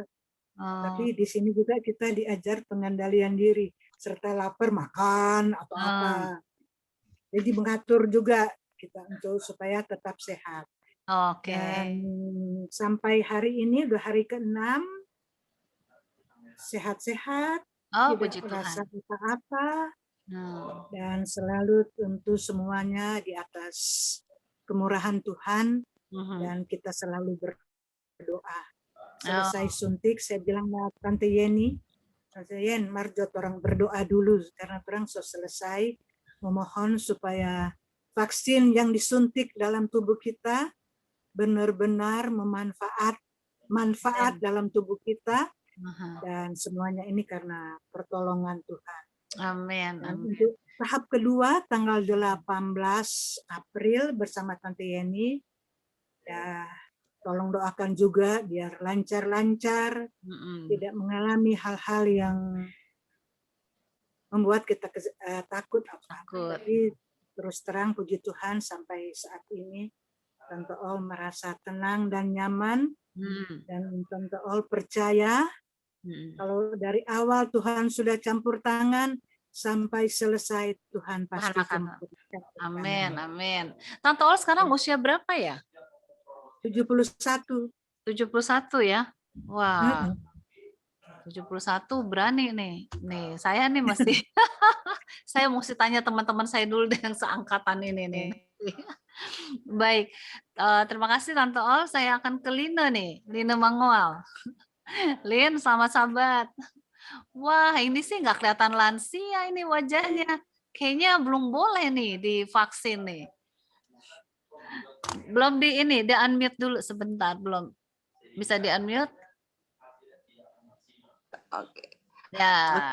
Speaker 8: Tapi di sini juga kita diajar pengendalian diri, serta lapar makan atau apa. Jadi mengatur juga kita untuk supaya tetap sehat.
Speaker 1: Oke.
Speaker 8: Dan sampai hari ini udah hari ke-6, sehat-sehat,
Speaker 1: Oh,
Speaker 8: tidak
Speaker 1: puji
Speaker 8: merasa
Speaker 1: Tuhan.
Speaker 8: apa-apa, dan selalu tentu semuanya di atas kemurahan Tuhan, dan kita selalu berdoa. Selesai suntik, saya bilang sama Tante Yeni, Tante Yen, marjot orang berdoa dulu, karena orang selesai memohon supaya vaksin yang disuntik dalam tubuh kita benar-benar manfaat dalam tubuh kita, dan semuanya ini karena pertolongan Tuhan.
Speaker 1: Amin.
Speaker 8: Dan untuk tahap kedua tanggal 18 April bersama Tante Yeni, ya tolong doakan juga biar lancar-lancar, tidak mengalami hal-hal yang membuat kita takut apa. Tapi terus terang puji Tuhan sampai saat ini Tante Ol merasa tenang dan nyaman, dan Tante Ol percaya kalau dari awal Tuhan sudah campur tangan, sampai selesai Tuhan pasti sempurnakan.
Speaker 1: Amin, amin. Tante Ol sekarang usia berapa ya?
Speaker 8: 71.
Speaker 1: 71 ya? Wah. 71 berani nih. Nih, saya nih masih saya mesti tanya teman-teman saya dulu deh yang seangkatan ini nih. Baik. Terima kasih Tante Ol. Saya akan ke Lina nih, Lina Mangual. Lin, selamat sahabat. Wah, ini sih nggak kelihatan lansia ini wajahnya. Kayaknya belum boleh nih divaksin nih. Belum di unmute dulu sebentar, belum. Bisa di unmute?
Speaker 9: Oke.
Speaker 1: Ya.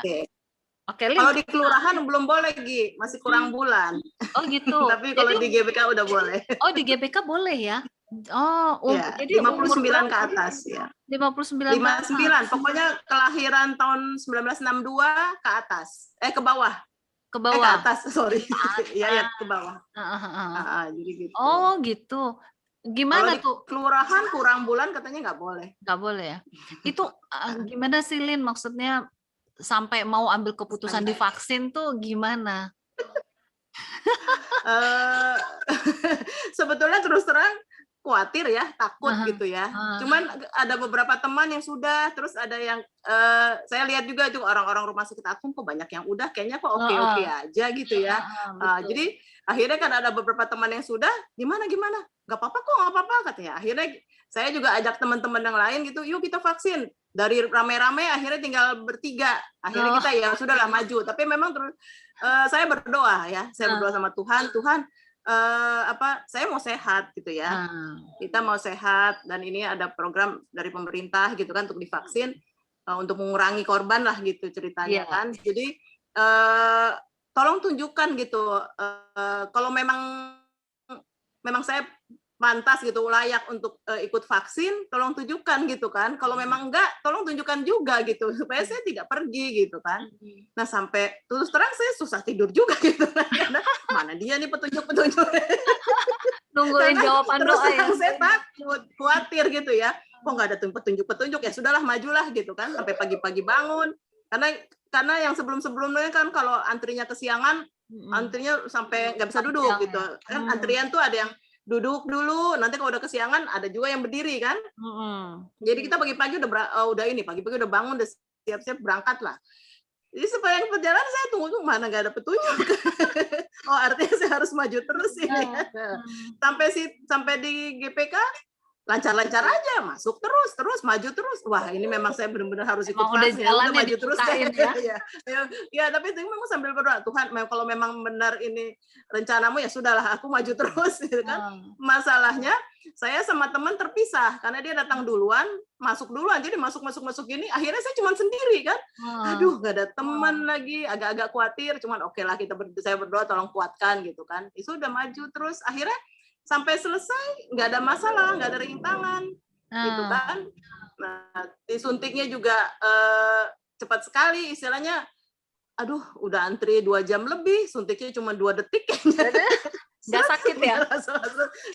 Speaker 1: Oke, Lin.
Speaker 9: Kalau di kelurahan belum boleh, Gi, masih kurang bulan.
Speaker 1: Oh gitu.
Speaker 9: Tapi kalau di GBK udah boleh.
Speaker 1: Oh, di GBK boleh ya? Oh,
Speaker 9: ya,
Speaker 1: jadi
Speaker 9: 59 ke atas ya.
Speaker 1: 59 ke atas.
Speaker 9: 59, pokoknya kelahiran tahun 1962 ke atas. Ke bawah.
Speaker 1: ke
Speaker 9: ke
Speaker 1: bawah.
Speaker 9: atas, sorry.
Speaker 1: Ke
Speaker 9: Iya, ya
Speaker 1: atas.
Speaker 9: ke bawah. Jadi gitu.
Speaker 1: Oh, gitu.
Speaker 9: Kalau
Speaker 1: Gimana
Speaker 9: di
Speaker 1: tuh?
Speaker 9: kelurahan kurang bulan katanya nggak boleh.
Speaker 1: Nggak boleh ya? Itu gimana sih, Lin? Maksudnya sampai mau ambil keputusan divaksin tuh gimana?
Speaker 9: Sebetulnya terus terang khawatir ya, takut gitu ya. Cuman ada beberapa teman yang sudah, terus ada yang saya lihat juga tuh orang-orang rumah sakit aku kok banyak yang udah, kayaknya kok oke-oke aja gitu ya. Jadi akhirnya kan ada beberapa teman yang sudah, gimana, nggak apa-apa kok, nggak apa-apa katanya. Akhirnya saya juga ajak teman-teman yang lain gitu, yuk kita vaksin. Dari rame-rame akhirnya tinggal bertiga. Akhirnya kita ya sudahlah maju. Tapi memang terus saya berdoa ya, saya berdoa sama Tuhan, saya mau sehat gitu ya. Kita mau sehat dan ini ada program dari pemerintah gitu kan untuk divaksin untuk mengurangi korban lah gitu ceritanya kan. Jadi tolong tunjukkan gitu kalau memang saya pantas gitu layak untuk ikut vaksin, tolong tunjukkan gitu kan. Kalau memang enggak, tolong tunjukkan juga gitu supaya saya tidak pergi gitu kan. Nah sampai terus terang saya susah tidur juga gitu karena mana dia nih petunjuk-petunjuk.
Speaker 1: Nungguin jawaban
Speaker 9: terus
Speaker 1: doa ya.
Speaker 9: terang saya takut, khawatir gitu ya. Kok nggak ada petunjuk-petunjuk ya sudahlah majulah gitu kan sampai pagi-pagi bangun. Karena yang sebelum-sebelumnya kan kalau antrinya kesiangan, antrinya sampai nggak bisa duduk gitu. Kan antrian tuh ada yang duduk dulu, nanti kalau udah kesiangan ada juga yang berdiri kan. Jadi kita pagi-pagi pagi-pagi udah bangun, udah siap-siap berangkat lah. Jadi sepanjang perjalanan saya tunggu mana nggak ada petunjuk. Oh artinya saya harus maju terus ini. Sampai di GPK lancar-lancar aja, masuk terus, maju terus. Wah ini memang saya benar-benar harus ikut vaksin. Udah maju terus ya. Ya, tapi itu memang sambil berdoa, Tuhan, kalau memang benar ini rencanamu ya sudahlah, aku maju terus, gitu kan. Masalahnya saya sama teman terpisah karena dia datang duluan, masuk duluan, jadi masuk gini. Akhirnya saya cuma sendiri kan. Aduh, nggak ada teman lagi, agak-agak khawatir. Cuman oke lah saya berdoa, tolong kuatkan gitu kan. Itu udah maju terus. Akhirnya sampai selesai nggak ada masalah, nggak ada rintangan gitu kan. Nah disuntiknya juga cepat sekali istilahnya. Aduh udah antri 2 jam lebih, suntiknya cuma 2 detik kayaknya.
Speaker 1: Nggak sakit ya?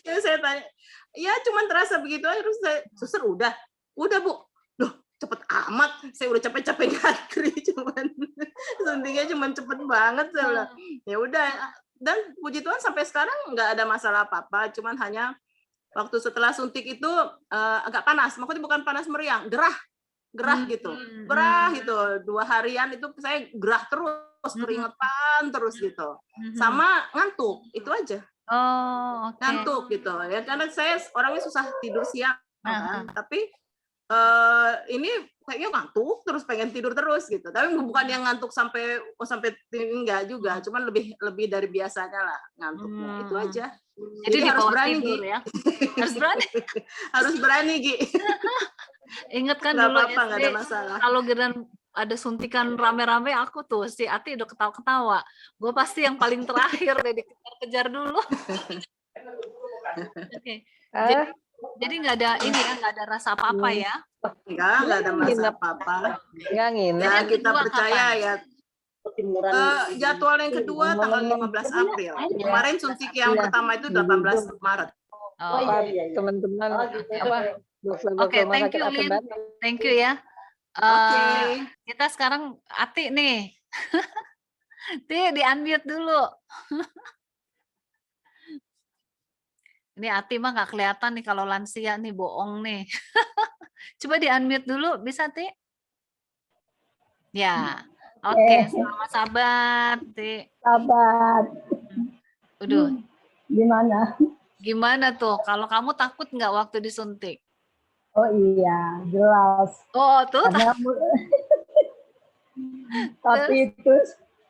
Speaker 9: Ya saya tanya, ya cuma terasa begitu aja. Terus saya, suster udah Bu. Duh cepet amat, saya udah capek-capek ngantri, cuman suntiknya cuma cepet banget. Saya bilang ya udah. Dan puji Tuhan sampai sekarang nggak ada masalah apa-apa, cuman hanya waktu setelah suntik itu agak panas, maksudnya bukan panas meriang, gerah gitu, gerah gitu, 2 harian itu saya gerah terus, keringetan terus gitu, sama ngantuk, itu aja. Ngantuk gitu ya, karena saya orangnya susah tidur siang kan, tapi ini kayaknya ngantuk terus pengen tidur terus gitu. Tapi bukan yang ngantuk sampai enggak juga, cuman lebih dari biasanya lah ngantuknya. Itu aja. Jadi harus berani
Speaker 1: tidur,
Speaker 9: Gi.
Speaker 1: Ya. Harus berani.
Speaker 9: Harus berani Gi.
Speaker 1: Ingat kan
Speaker 9: Nggak
Speaker 1: dulu
Speaker 9: apa-apa, nggak ada masalah.
Speaker 1: Kalau geran ada suntikan rame-rame aku tuh si Ati udah ketawa-ketawa. Gue pasti yang paling terakhir deh dikejar-kejar dulu. Oke. Jadi nggak ada ini ya, nggak ada rasa apa-apa ya?
Speaker 9: Nggak ada masa apa-apa.
Speaker 10: Nggak nginep.
Speaker 9: Ya kita percaya ya. Jadwal yang kedua tanggal 15 April. Kemarin suntik yang pertama itu 18 Maret.
Speaker 10: Teman-teman
Speaker 1: Oke, thank you Lin. Thank you ya. Kita sekarang Ati nih. Ti di-unmute dulu. Ini Ati mah nggak kelihatan nih kalau lansia nih, bohong nih. Coba di-unmute dulu, bisa Ti? Ya, oke. Selamat sabat, Ti.
Speaker 11: Sabat.
Speaker 1: Udah.
Speaker 11: Gimana
Speaker 1: tuh? Kalau kamu takut nggak waktu disuntik?
Speaker 11: Oh iya, jelas.
Speaker 1: Oh tuh.
Speaker 11: Tapi itu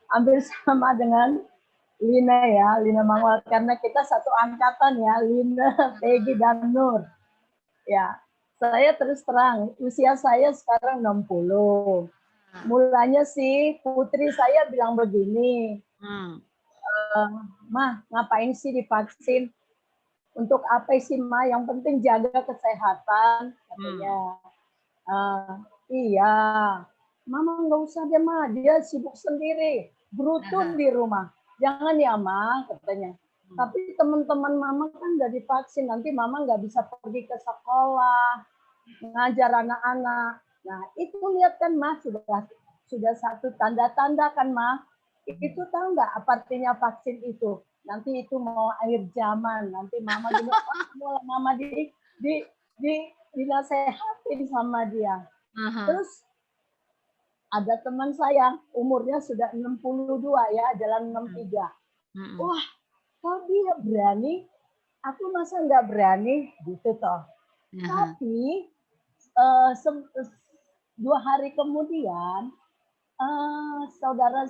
Speaker 11: hampir sama dengan Lina Mangwal, karena kita satu angkatan ya, Lina, Peggy, dan Nur. Ya, saya terus terang, usia saya sekarang 60. Mulanya sih putri saya bilang begini, Mah, ngapain sih divaksin? Untuk apa sih, Ma? Yang penting jaga kesehatan, katanya. Iya, Mama nggak usah deh, Ma. Dia sibuk sendiri. berutun di rumah. Jangan ya, Ma, katanya. Tapi teman-teman Mama kan udah divaksin, nanti Mama nggak bisa pergi ke sekolah, ngajar anak-anak. Nah, itu lihat kan, Ma, sudah satu tanda-tanda kan, Ma. Itu tahu nggak apa artinya vaksin itu? Nanti itu mau akhir zaman, nanti Mama gini, oh, Mama dinasehatin sama dia. Terus ada teman saya, umurnya sudah 62 ya, jalan 63. Wah, kok dia berani? Aku masa nggak berani? Gitu toh. Tapi 2 hari kemudian, saudara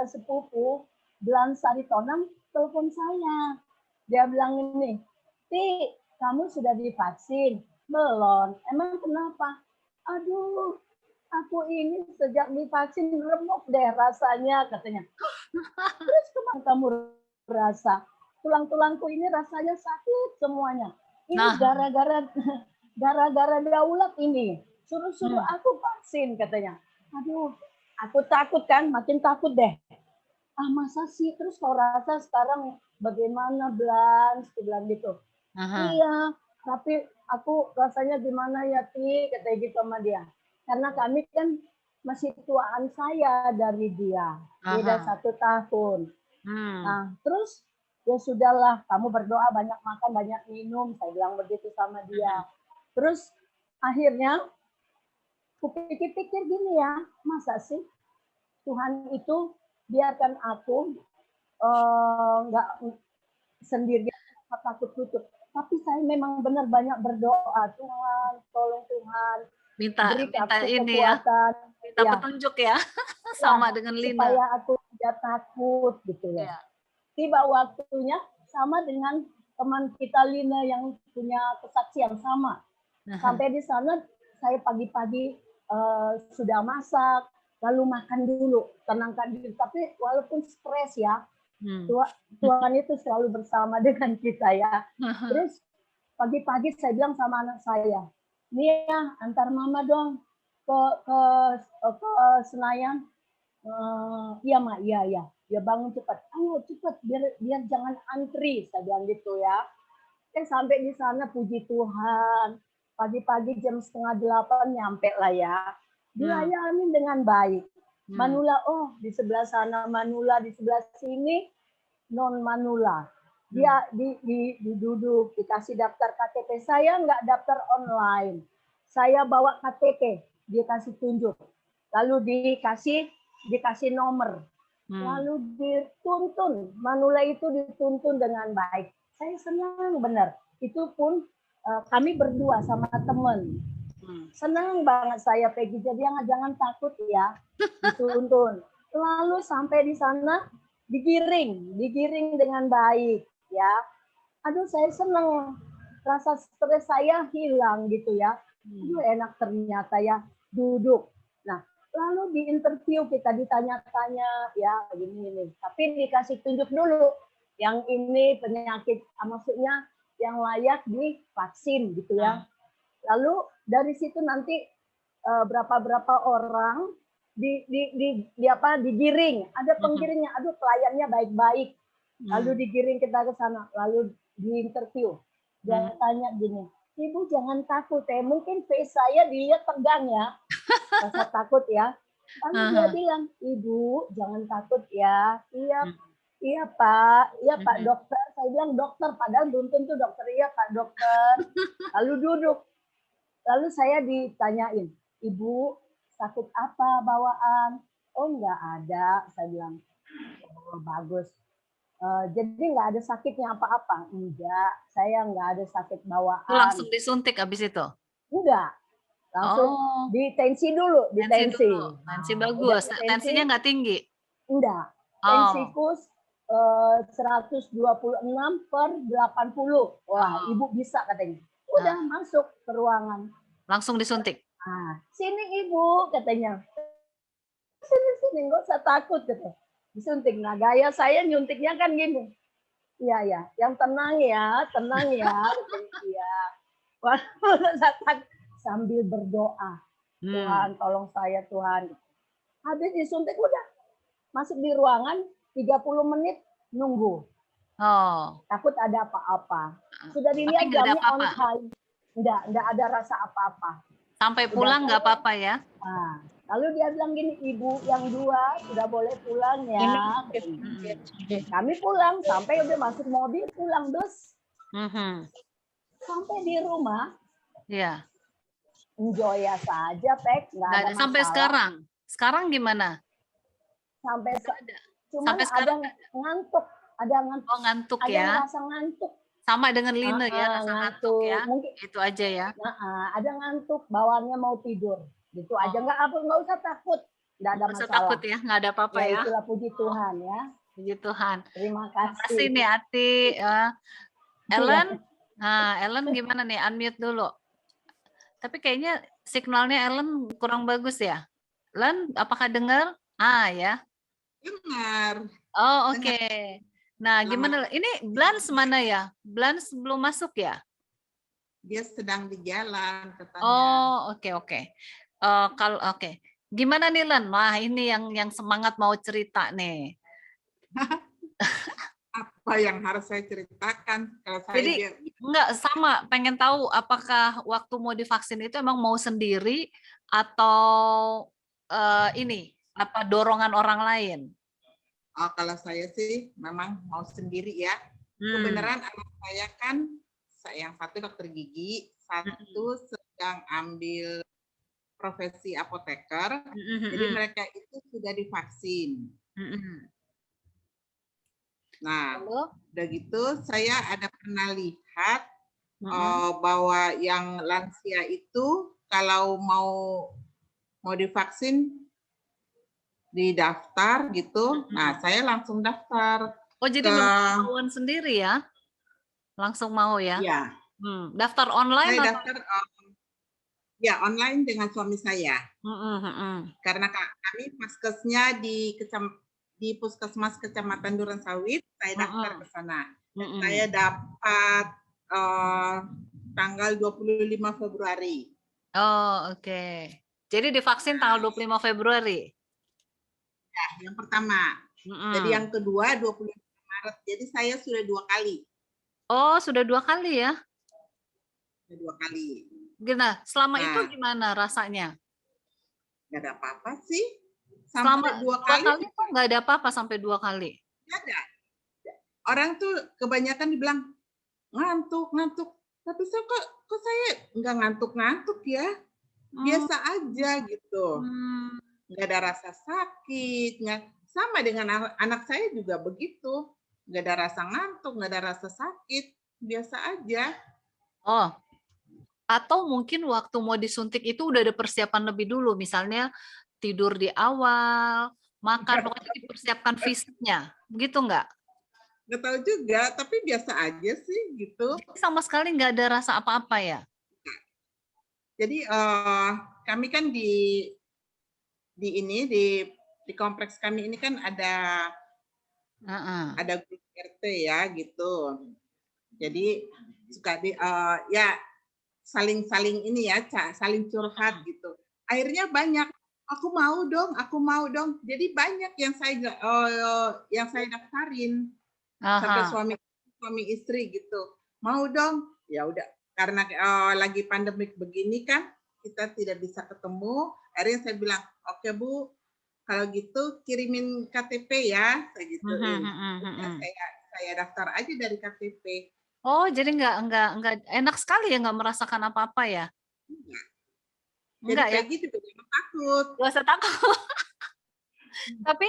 Speaker 11: sepupu, Belan Saritonang, telepon saya. Dia bilang ini, Ti, kamu sudah divaksin? Belum. Emang kenapa? Aduh, aku ini sejak divaksin remuk deh rasanya, katanya. Terus kemana kamu rasa? Tulang-tulangku ini rasanya sakit semuanya. Ini gara-gara daulat ini. Suruh-suruh aku vaksin, katanya. Aduh, aku takut kan, makin takut deh. Ah, masa sih? Terus kau rasa sekarang bagaimana, Blan? Bilang gitu. Iya, tapi aku rasanya gimana ya, Ti? Katanya gitu sama dia. Karena kami kan masih tuaan saya dari dia, beda 1 tahun. Nah, terus ya sudahlah, kamu berdoa, banyak makan, banyak minum, saya bilang begitu sama dia. Terus akhirnya, aku pikir-pikir gini ya, masa sih Tuhan itu biarkan aku nggak sendirian, takut tutup. Tapi saya memang benar banyak berdoa, Tuhan, tolong Tuhan,
Speaker 1: minta ini
Speaker 11: kekuatan,
Speaker 1: ya, minta petunjuk ya, sama dengan Lina.
Speaker 11: Supaya aku tidak takut gitu ya. Tiba waktunya sama dengan teman kita Lina yang punya kesaksian sama. Sampai di sana saya pagi-pagi sudah masak, lalu makan dulu, tenangkan diri. Tapi walaupun stres ya, Tuhan itu selalu bersama dengan kita ya. Terus pagi-pagi saya bilang sama anak saya, Nia, antar Mama dong ke Senayan. Iya, Mak, iya. Ya bangun cepat. Ayo cepat, biar jangan antri, saya bilang gitu ya. Sampai di sana puji Tuhan. Pagi-pagi jam 7:30 nyampe lah ya. Dilayani dengan baik. Manula, oh di sebelah sana Manula, di sebelah sini non Manula. Dia diduduk, dikasih daftar KTP. Saya nggak daftar online. Saya bawa KTP, dia kasih tunjuk. Lalu dikasih nomor. Lalu dituntun. Manula itu dituntun dengan baik. Saya senang benar. Itu pun kami berdua sama teman. Senang banget saya, Peggy. Jadi jangan takut ya. Dituntun. Lalu sampai di sana digiring dengan baik. Ya, aduh saya senang, rasa stres saya hilang gitu ya. Aduh enak ternyata ya, duduk. Nah, lalu di interview kita ditanya-tanya ya gini. Tapi dikasih tunjuk dulu, yang ini penyakit, maksudnya yang layak divaksin gitu ya. Lalu dari situ nanti berapa orang digiring, ada penggiringnya, aduh pelayannya baik-baik. Lalu digiring kita ke sana, lalu diinterview. Dia tanya gini, Ibu jangan takut ya, mungkin face saya dilihat tegang ya, rasa takut ya. Lalu dia bilang, Ibu jangan takut ya. Iya Pak dokter. Saya bilang dokter, padahal belum tentu dokter. Iya Pak dokter. Lalu duduk. Lalu saya ditanyain, Ibu sakit apa bawaan? Oh enggak ada, saya bilang. Oh, bagus. Jadi nggak ada sakitnya apa-apa? Enggak, saya nggak ada sakit bawaan.
Speaker 1: Langsung disuntik habis itu?
Speaker 11: Enggak, langsung ditensi dulu, ditensi.
Speaker 1: Tensi bagus, tensinya nggak tinggi?
Speaker 11: Enggak, tensiku 126/80. Wah, Ibu bisa katanya. Udah masuk ke ruangan.
Speaker 1: Langsung disuntik?
Speaker 11: Sini Ibu katanya. Sini, nggak usah takut katanya. Disuntik. Nah, gaya saya nyuntiknya kan gini. Iya, yang tenang ya. Iya. Sambil berdoa. Tuhan, tolong saya Tuhan. Habis disuntik udah. masuk di ruangan 30 menit nunggu.
Speaker 1: Oh.
Speaker 11: Takut ada apa-apa. Sudah
Speaker 1: Tapi
Speaker 11: dilihat
Speaker 1: nggak ada
Speaker 11: jamnya on
Speaker 1: apa-apa.
Speaker 11: time. Enggak ada rasa apa-apa.
Speaker 1: Sampai
Speaker 11: Udah
Speaker 1: pulang nggak
Speaker 11: tahu.
Speaker 1: apa-apa ya?
Speaker 11: Nah, lalu dia bilang gini, ibu yang 2 sudah boleh pulang ya. Kami pulang, sampai udah masuk mobil pulang dus. Sampai di rumah,
Speaker 1: Iya.
Speaker 11: enjoy ya saja, Pek. Nggak ada masalah.
Speaker 1: Sampai sekarang. Sekarang gimana?
Speaker 11: Sampai cuman
Speaker 1: Sampai
Speaker 11: ada
Speaker 1: sekarang
Speaker 11: ngantuk. Ada ngantuk.
Speaker 1: Oh, ngantuk
Speaker 11: ada
Speaker 1: ya.
Speaker 11: rasa ngantuk.
Speaker 1: Sama dengan Line ya, rasa ngantuk ya.
Speaker 11: Mungkin
Speaker 1: itu aja ya.
Speaker 11: Ada ngantuk, bawaannya mau tidur. Gitu aja, nggak usah takut. Nggak ada
Speaker 1: Nggak usah
Speaker 11: masalah.
Speaker 1: takut ya, nggak ada apa-apa ya.
Speaker 11: Itulah puji Tuhan ya.
Speaker 1: Puji Tuhan.
Speaker 11: Terima
Speaker 1: Terima
Speaker 11: kasih.
Speaker 1: kasih nih Ati. Ellen, nah Ellen gimana nih? Unmute dulu. Tapi kayaknya signalnya Ellen kurang bagus ya. Ellen, apakah dengar? Ya.
Speaker 12: Dengar.
Speaker 1: Oh, oke. Nah, gimana? Ini Blans mana ya? Blans belum masuk ya?
Speaker 12: Dia sedang di jalan katanya.
Speaker 1: Oh, oke. Kalau oke. Gimana nih Len? Wah, ini yang semangat mau cerita nih.
Speaker 12: Apa yang harus saya ceritakan? Kalau saya
Speaker 1: Jadi enggak sama, pengen tahu apakah waktu mau divaksin itu emang mau sendiri atau ini apa dorongan orang lain?
Speaker 12: Oh, kalau saya sih memang mau sendiri ya. Kebenaran anak saya kan, yang satu dokter gigi, satu sedang ambil profesi apoteker, jadi mereka itu sudah divaksin. Nah, udah gitu saya ada pernah lihat bahwa yang lansia itu kalau mau divaksin didaftar gitu. Nah, saya langsung daftar.
Speaker 1: Oh, jadi kemauan sendiri ya? Langsung mau ya?
Speaker 12: Iya.
Speaker 1: Daftar online
Speaker 12: Saya
Speaker 1: atau?
Speaker 12: daftar ya online dengan suami saya. Karena kami paskesnya di Puskesmas Kecamatan Durensawit, saya daftar ke sana. Saya dapat tanggal 25 Februari.
Speaker 1: Oh, oke. Jadi divaksin tanggal 25 Februari?
Speaker 12: Ya, yang pertama. Jadi yang kedua 25 Maret. Jadi saya sudah 2 kali.
Speaker 1: Oh, sudah 2 kali ya?
Speaker 12: Sudah 2 kali.
Speaker 1: Nah, selama itu gimana rasanya?
Speaker 12: Nggak ada apa-apa sih.
Speaker 1: Selama
Speaker 12: Sampai 2 kali
Speaker 1: tuh nggak ada apa-apa sampai 2 kali?
Speaker 12: Nggak ada. Orang tuh kebanyakan dibilang ngantuk. Tapi kok saya nggak ngantuk-ngantuk ya. Biasa aja gitu. Nggak ada rasa sakit. Sama dengan anak saya juga begitu. Nggak ada rasa ngantuk, nggak ada rasa sakit. Biasa aja.
Speaker 1: Oh, atau mungkin waktu mau disuntik itu udah ada persiapan lebih dulu. Misalnya tidur di awal, makan, pokoknya dipersiapkan fisiknya. Begitu nggak?
Speaker 12: Nggak tahu juga, tapi biasa aja sih gitu.
Speaker 1: Jadi sama sekali nggak ada rasa apa-apa ya?
Speaker 12: Jadi kami kan di kompleks kami ini kan ada grup RT ya gitu. Jadi suka ya saling ini ya, saling curhat gitu. Akhirnya banyak, aku mau dong. Jadi banyak yang saya daftarin. Sampai suami istri gitu. Mau dong. Ya udah, karena lagi pandemik begini kan kita tidak bisa ketemu. Akhirnya saya bilang, "Oke, Bu, kalau gitu kirimin KTP ya." Saya gituin. Saya daftar aja dari KTP.
Speaker 1: Oh, jadi nggak enak sekali ya, nggak merasakan apa-apa ya? Enggak ya?
Speaker 12: Jadi juga jangan takut.
Speaker 1: Nggak usah takut. Tapi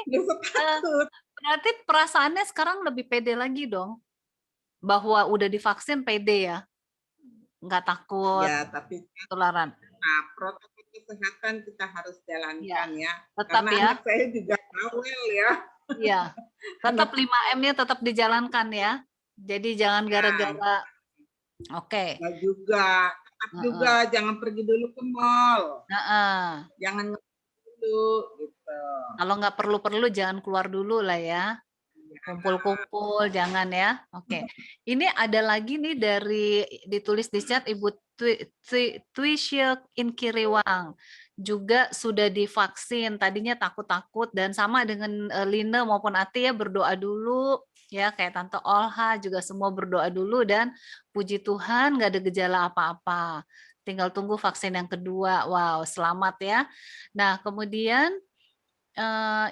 Speaker 1: berarti perasaannya sekarang lebih pede lagi dong? Bahwa udah divaksin pede ya? Nggak takut
Speaker 12: Ya, tapi
Speaker 1: ketularan.
Speaker 12: Nah, protokol kesehatan kita harus jalankan ya.
Speaker 1: Tetap
Speaker 12: Karena
Speaker 1: ya.
Speaker 12: anak saya juga bawel ya.
Speaker 1: Iya, tetap 5M-nya tetap dijalankan ya. Jadi jangan gara-gara. Oke.
Speaker 12: Nah juga, tetap juga jangan pergi dulu ke mall. Jangan dulu gitu.
Speaker 1: Kalau nggak perlu-perlu jangan keluar dulu lah ya. Kumpul-kumpul jangan ya. Oke. Ini ada lagi nih ditulis di chat Ibu Twishyuk Inkiriwang. juga sudah divaksin. Tadinya takut-takut dan sama dengan Lina maupun Ati ya, berdoa dulu ya, kayak Tante Olha juga semua berdoa dulu, dan puji Tuhan nggak ada gejala apa-apa. Tinggal tunggu vaksin yang kedua. Wow, selamat ya. Nah, kemudian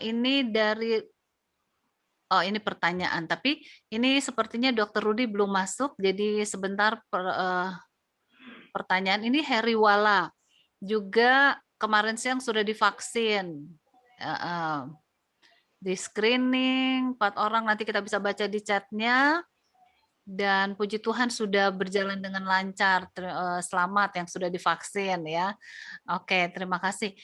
Speaker 1: ini dari ini pertanyaan, tapi ini sepertinya Dokter Rudi belum masuk, jadi sebentar pertanyaan ini. Heri Wala juga kemarin siang sudah divaksin. Di screening 4 orang, nanti kita bisa baca di chatnya, dan puji Tuhan sudah berjalan dengan lancar. Selamat yang sudah divaksin ya. Oke, terima kasih.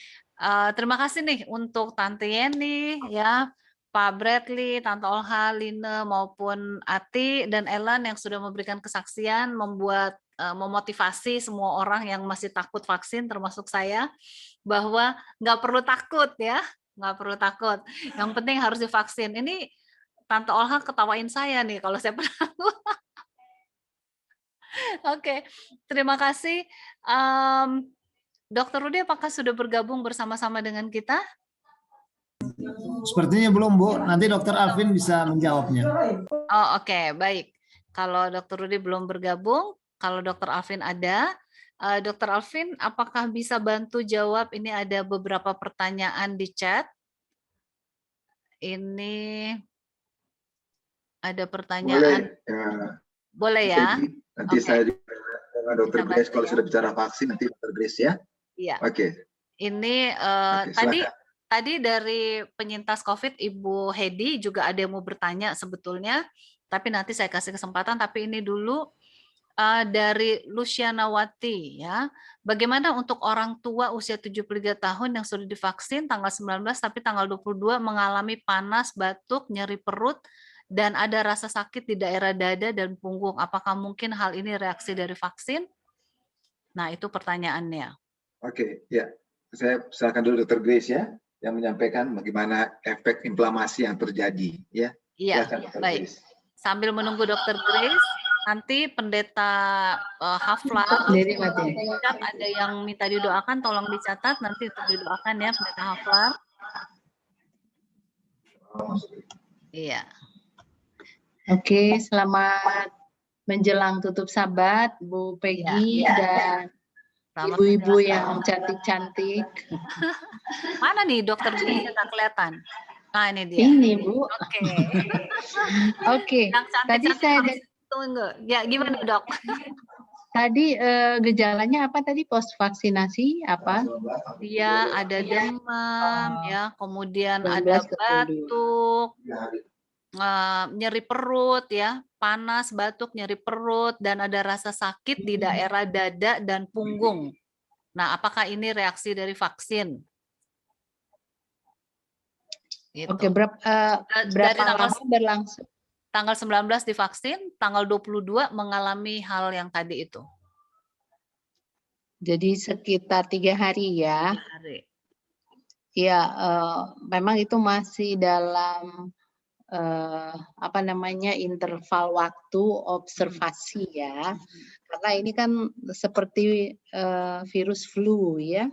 Speaker 1: Terima kasih nih untuk Tante Yeni ya, Pak Bradley, Tante Olha, Lina maupun Ati dan Ellen yang sudah memberikan kesaksian, memotivasi semua orang yang masih takut vaksin termasuk saya, bahwa nggak perlu takut ya, nggak perlu takut. Yang penting harus divaksin. Ini Tante Olha ketawain saya nih kalau saya pernah. Oke, terima kasih. Dokter Rudi, apakah sudah bergabung bersama-sama dengan kita?
Speaker 3: Sepertinya belum, Bu. Nanti Dokter Alvin bisa menjawabnya.
Speaker 1: Oh, oke, baik. Kalau Dokter Rudi belum bergabung, kalau Dokter Alvin ada, Dokter Alvin, apakah bisa bantu jawab? Ini ada beberapa pertanyaan di chat. Ini ada pertanyaan. Boleh ya?
Speaker 13: Nanti saya dengan Dokter Grace kalau sudah bicara vaksin, nanti Dokter Grace ya.
Speaker 1: Iya.
Speaker 13: Oke.
Speaker 1: Ini tadi dari penyintas COVID Ibu Hedi juga ada yang mau bertanya sebetulnya, tapi nanti saya kasih kesempatan. Tapi ini dulu dari Lucianawati ya. Bagaimana untuk orang tua usia 73 tahun yang sudah divaksin tanggal 19 tapi tanggal 22 mengalami panas, batuk, nyeri perut, dan ada rasa sakit di daerah dada dan punggung? Apakah mungkin hal ini reaksi dari vaksin? Nah, itu pertanyaannya.
Speaker 13: Oke, ya. Saya silakan dulu Dokter Grace ya, yang menyampaikan bagaimana efek inflamasi yang terjadi ya.
Speaker 1: Iya,
Speaker 13: Silakan,
Speaker 1: baik.
Speaker 13: Grace.
Speaker 1: Sambil menunggu Dokter Grace, nanti Pendeta Haflar ada yang minta didoakan, tolong dicatat nanti untuk didoakan ya Pendeta Haflar. Iya.
Speaker 14: Oke, selamat menjelang tutup Sabat, Bu Peggy dan ibu-ibu yang cantik-cantik.
Speaker 1: Mana nih Dokter Grace tak kelihatan? Nah, ini dia.
Speaker 14: Ini, Bu.
Speaker 1: Oke.
Speaker 14: Oke. Tadi saya
Speaker 1: tunggu. Ya, gimana, Dok?
Speaker 14: Tadi gejalanya apa tadi, post vaksinasi apa?
Speaker 1: Dia ada demam ya, kemudian ada batuk, nyeri perut ya, panas, batuk, nyeri perut, dan ada rasa sakit di daerah dada dan punggung. Nah, apakah ini reaksi dari vaksin? Gitu.
Speaker 14: Oke, berapa lama berlangsung?
Speaker 1: Tanggal 19 divaksin, tanggal 22 mengalami hal yang tadi itu.
Speaker 14: Jadi sekitar 3 hari ya.
Speaker 1: 3 hari.
Speaker 14: Ya, memang itu masih dalam interval waktu observasi ya, karena ini kan seperti virus flu ya.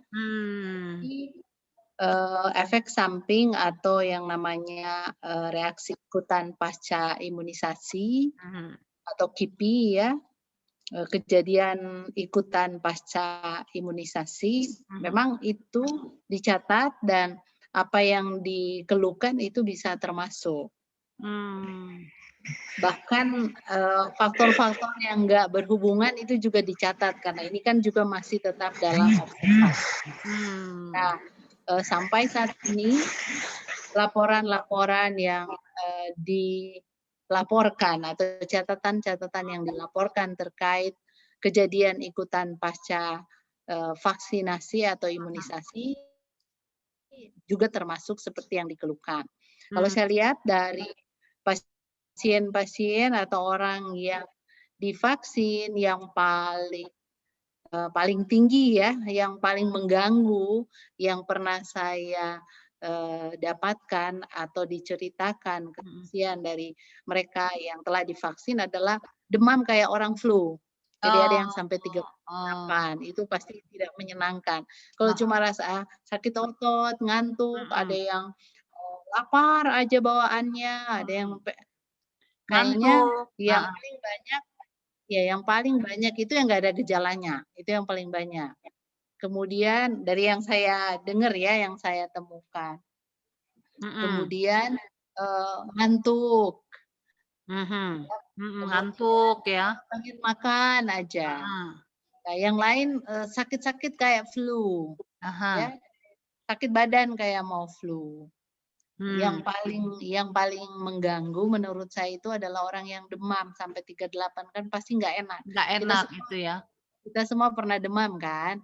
Speaker 14: Efek samping atau yang namanya reaksi ikutan pasca imunisasi atau KIPI ya, kejadian ikutan pasca imunisasi, memang itu dicatat dan apa yang dikeluhkan itu bisa termasuk. Bahkan faktor-faktor yang enggak berhubungan itu juga dicatat karena ini kan juga masih tetap dalam observasi. Nah, sampai saat ini laporan-laporan yang dilaporkan atau catatan-catatan yang dilaporkan terkait kejadian ikutan pasca vaksinasi atau imunisasi juga termasuk seperti yang dikeluhkan. Kalau saya lihat dari pasien-pasien atau orang yang divaksin yang paling tinggi ya, yang paling mengganggu, yang pernah saya dapatkan atau diceritakan kesaksian dari mereka yang telah divaksin adalah demam kayak orang flu. Jadi ada yang
Speaker 1: Oh,
Speaker 14: sampai 38, itu pasti tidak menyenangkan. Kalau
Speaker 1: Nah.
Speaker 14: cuma rasa sakit otot, ngantuk, ada
Speaker 1: Mhm.
Speaker 14: yang lapar aja bawaannya, ada yang kayaknya
Speaker 1: Ngantuk,
Speaker 14: yang paling banyak yang paling banyak itu yang nggak ada gejalanya, itu yang paling banyak. Kemudian dari yang saya dengar ya, yang saya temukan. Kemudian ngantuk.
Speaker 1: Ngantuk ya.
Speaker 14: Pengen makan aja. Nah, yang lain sakit-sakit kayak flu, ya, sakit badan kayak mau flu. Yang paling mengganggu menurut saya itu adalah orang yang demam sampai 38 kan pasti nggak enak.
Speaker 1: Nggak enak itu ya.
Speaker 14: Kita semua pernah demam kan?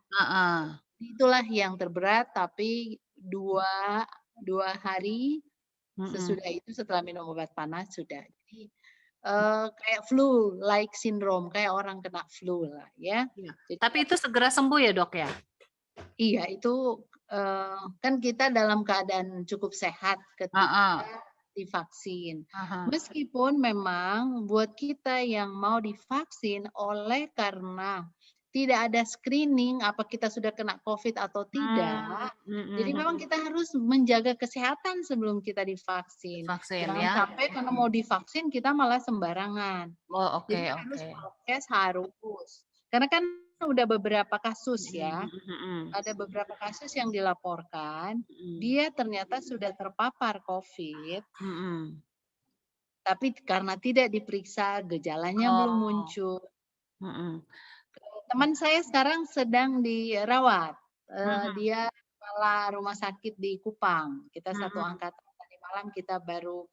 Speaker 14: Itulah yang terberat, tapi dua hari sesudah itu setelah minum obat panas sudah. Jadi kayak flu like syndrome, kayak orang kena flu lah ya. Jadi,
Speaker 1: tapi itu segera sembuh ya dok ya?
Speaker 14: Iya itu kan kita dalam keadaan cukup sehat ketika divaksin. Meskipun memang buat kita yang mau divaksin oleh karena tidak ada screening apa kita sudah kena COVID atau tidak. Jadi memang kita harus menjaga kesehatan sebelum kita divaksin. Jangan sampai karena mau divaksin kita malah sembarangan. Jadi harus prokes harus. Karena kan udah beberapa kasus ya. Ada beberapa kasus yang dilaporkan, dia ternyata sudah terpapar COVID. Tapi karena tidak diperiksa, gejalanya belum muncul. Teman saya sekarang sedang dirawat. Dia kepala rumah sakit di Kupang. Kita satu angkatan. Tadi malam kita baru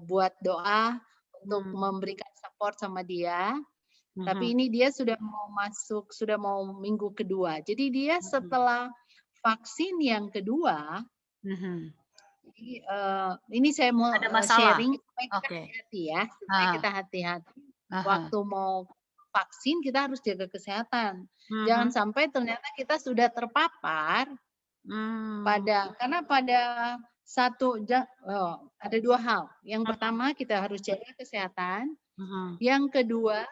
Speaker 14: buat doa untuk memberikan support sama dia. Tapi ini dia sudah mau minggu kedua. Jadi dia setelah vaksin yang kedua, jadi, ini saya mau sharing supaya kita hati-hati ya, supaya kita hati-hati. Waktu mau vaksin kita harus jaga kesehatan. Jangan sampai ternyata kita sudah terpapar karena pada ada dua hal. Yang pertama kita harus jaga kesehatan. Yang kedua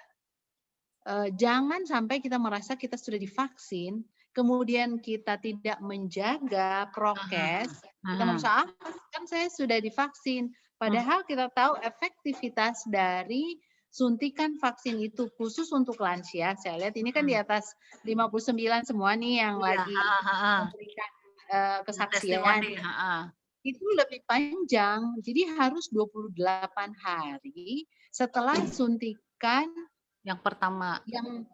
Speaker 14: jangan sampai kita merasa kita sudah divaksin, kemudian kita tidak menjaga prokes, kita merasa kan saya sudah divaksin, padahal kita tahu efektivitas dari suntikan vaksin itu khusus untuk lansia. Saya lihat ini kan di atas 59 semua nih yang lagi memberikan kesaksian. Itu lebih panjang, jadi harus 28 hari setelah suntikan
Speaker 1: yang pertama,
Speaker 14: yang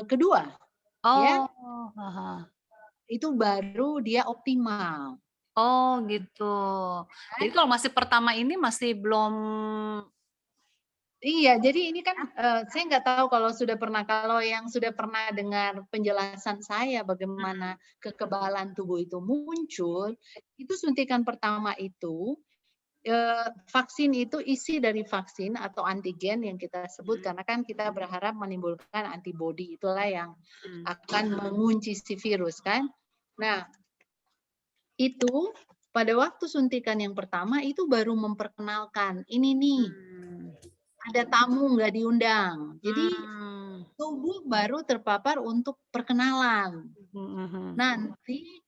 Speaker 14: kedua, ya, itu baru dia optimal.
Speaker 1: Oh gitu. Jadi kalau masih pertama ini masih belum.
Speaker 14: Iya, jadi ini kan saya nggak tahu kalau yang sudah pernah dengar penjelasan saya bagaimana kekebalan tubuh itu muncul, itu suntikan pertama itu. Vaksin itu isi dari vaksin atau antigen yang kita sebut karena kan kita berharap menimbulkan antibodi, itulah yang akan mengunci si virus kan. Nah, itu pada waktu suntikan yang pertama itu baru memperkenalkan ini nih ada tamu nggak diundang, jadi tubuh baru terpapar untuk perkenalan. Nanti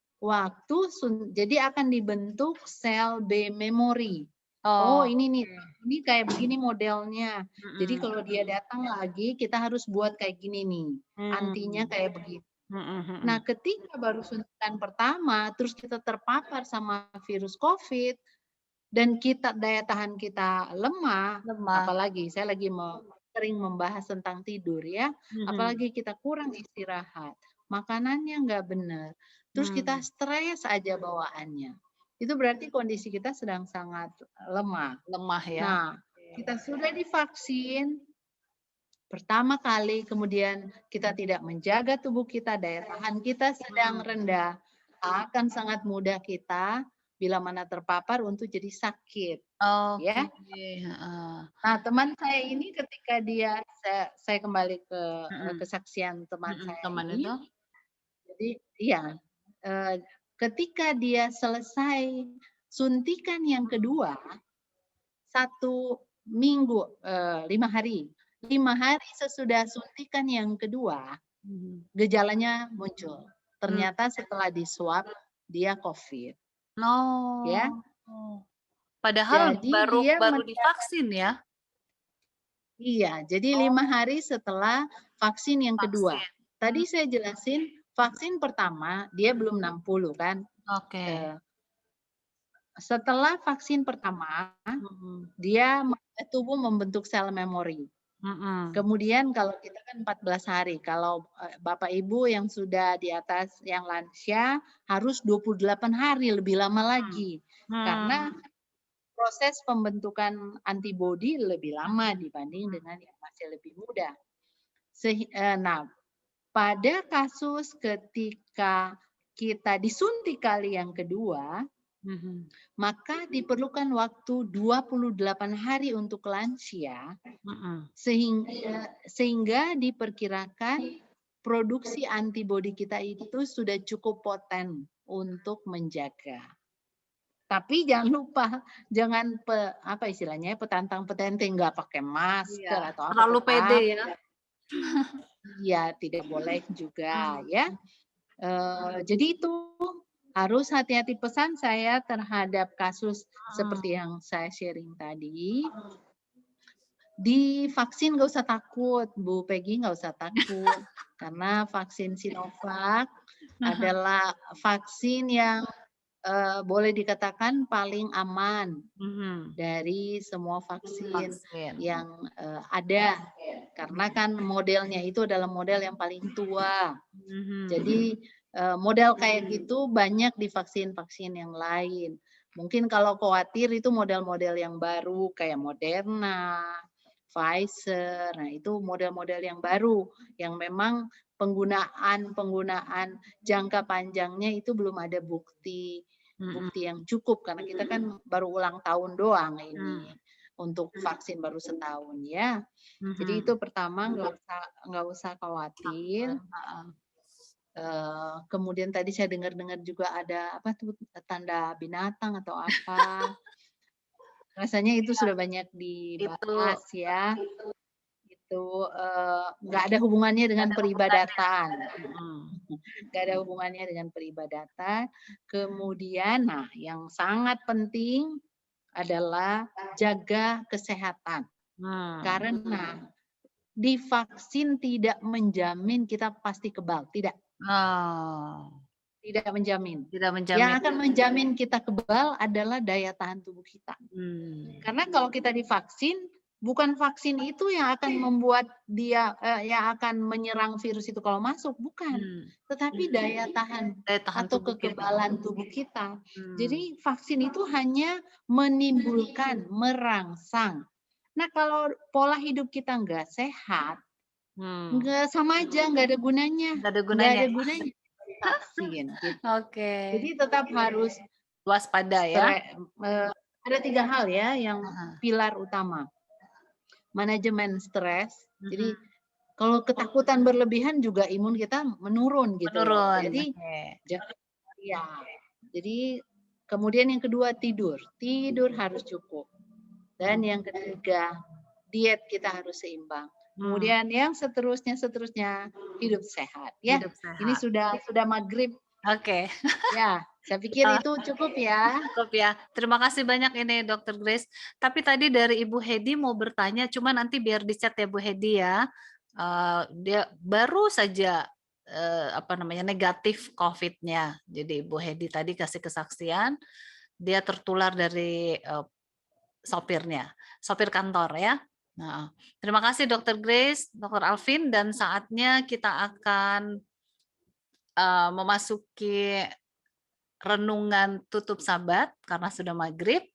Speaker 14: jadi akan dibentuk sel B memory. Oh ini nih, ini kayak begini modelnya. Jadi kalau dia datang lagi, kita harus buat kayak gini nih. Antinya kayak begitu. Nah, ketika baru suntikan pertama, terus kita terpapar sama virus COVID, dan daya tahan kita lemah, apalagi saya lagi sering membahas tentang tidur ya, apalagi kita kurang istirahat, makanannya nggak benar, terus kita stres aja bawaannya. Itu berarti kondisi kita sedang sangat lemah.
Speaker 1: Lemah ya.
Speaker 14: Nah, kita sudah divaksin pertama kali, kemudian kita tidak menjaga tubuh kita, daya tahan kita sedang rendah, akan sangat mudah kita bila mana terpapar untuk jadi sakit. Ya. Nah, teman saya ini ketika saya kembali ke kesaksian teman saya ini.
Speaker 1: Itu?
Speaker 14: Jadi iya, ketika dia selesai suntikan yang kedua, 1 minggu 5 hari 5 hari sesudah suntikan yang kedua, gejalanya muncul. Ternyata setelah diswab dia COVID. Ya.
Speaker 1: Padahal
Speaker 14: Jadi
Speaker 1: baru
Speaker 14: dia
Speaker 1: divaksin ya?
Speaker 14: Iya, jadi 5 hari setelah vaksin yang kedua. Tadi saya jelasin vaksin pertama dia belum 60 kan. Setelah vaksin pertama, dia tubuh membentuk sel memori. Kemudian kalau kita kan 14 hari, kalau Bapak Ibu yang sudah di atas yang lansia harus 28 hari lebih lama lagi. Karena proses pembentukan antibodi lebih lama dibanding dengan yang masih lebih muda. Nah, pada kasus ketika kita disuntik kali yang kedua, maka diperlukan waktu 28 hari untuk lansia, sehingga diperkirakan produksi antibodi kita itu sudah cukup poten untuk menjaga. Tapi jangan lupa, jangan apa istilahnya petantang petenteng nggak pakai masker atau apa.
Speaker 1: Terlalu pede ya.
Speaker 14: Iya, tidak boleh juga ya. Jadi itu harus hati-hati pesan saya terhadap kasus seperti yang saya sharing tadi. Di vaksin nggak usah takut, Bu Peggy, nggak usah takut. Karena vaksin Sinovac adalah vaksin yang boleh dikatakan paling aman dari semua vaksin yang ada, karena kan modelnya itu adalah model yang paling tua. Jadi model kayak gitu banyak di vaksin-vaksin yang lain. Mungkin kalau khawatir itu model-model yang baru kayak Moderna, Pfizer, nah itu model-model yang baru yang memang penggunaan jangka panjangnya itu belum ada bukti yang cukup, karena kita kan baru ulang tahun doang ini untuk vaksin baru setahun ya. Jadi itu pertama nggak usah khawatir. Kemudian tadi saya dengar juga ada apa tuh tanda binatang atau apa. Rasanya itu sudah banyak dibahas ya. Itu nggak ada hubungannya dengan peribadatan. Nggak ada hubungannya dengan peribadatan. Kemudian, nah yang sangat penting adalah jaga kesehatan. Karena divaksin tidak menjamin kita pasti kebal, tidak. Tidak menjamin. Yang akan menjamin kita kebal adalah daya tahan tubuh kita. Karena kalau kita divaksin, bukan vaksin itu yang akan membuat dia yang akan menyerang virus itu kalau masuk, bukan. Tetapi daya tahan atau kekebalan tubuh kita. Jadi vaksin itu hanya menimbulkan, merangsang. Nah kalau pola hidup kita nggak sehat, nggak sama aja, nggak ada gunanya. Nggak ada gunanya. Vaksin. Gitu. Jadi tetap harus
Speaker 1: waspada ya.
Speaker 14: Ada 3 hal ya yang pilar utama. Manajemen stres. Jadi kalau ketakutan berlebihan juga imun kita menurun gitu. Jadi ya. Jadi kemudian yang kedua tidur. Tidur harus cukup. Dan yang ketiga diet kita harus seimbang. Kemudian yang seterusnya hidup sehat ya.
Speaker 1: Hidup sehat.
Speaker 14: Ini sudah maghrib. Ya, saya pikir itu cukup ya.
Speaker 1: Cukup ya. Terima kasih banyak ini Dr. Grace. Tapi tadi dari Ibu Hedi mau bertanya, cuma nanti biar di chat ya Bu Hedi ya. Dia baru saja negatif COVID-nya. Jadi Ibu Hedi tadi kasih kesaksian dia tertular dari sopirnya, sopir kantor ya. Nah, terima kasih Dr. Grace, Dr. Alvin, dan saatnya kita akan memasuki renungan tutup sabat karena sudah maghrib.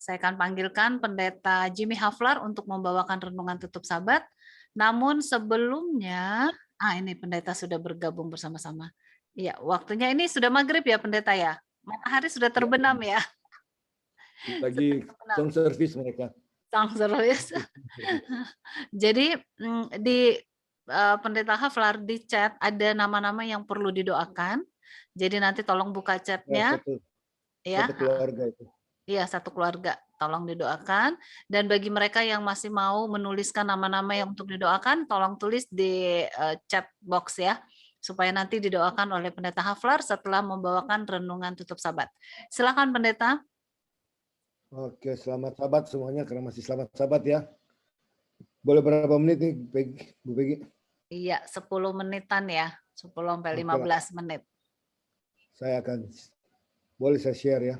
Speaker 1: Saya akan panggilkan Pendeta Jimmy Haflar untuk membawakan renungan tutup sabat. Namun sebelumnya, ini Pendeta sudah bergabung bersama-sama. Iya, waktunya ini sudah maghrib ya Pendeta ya. Matahari sudah terbenam ya.
Speaker 15: Lagi song service mereka.
Speaker 1: Song service. Jadi di Pendeta Haflar di chat ada nama-nama yang perlu didoakan. Jadi nanti tolong buka chatnya.
Speaker 15: Satu keluarga itu.
Speaker 1: Iya, satu keluarga. Tolong didoakan. Dan bagi mereka yang masih mau menuliskan nama-nama yang untuk didoakan, tolong tulis di chat box ya, supaya nanti didoakan oleh Pendeta Haflar setelah membawakan renungan tutup sabat. Silakan Pendeta.
Speaker 15: Oke, selamat sabat semuanya karena masih selamat sabat ya. Boleh berapa menit nih, Bu Peggy?
Speaker 1: Iya, 10 menitan ya. 10 sampai 15 menit.
Speaker 15: Saya akan, boleh saya share ya.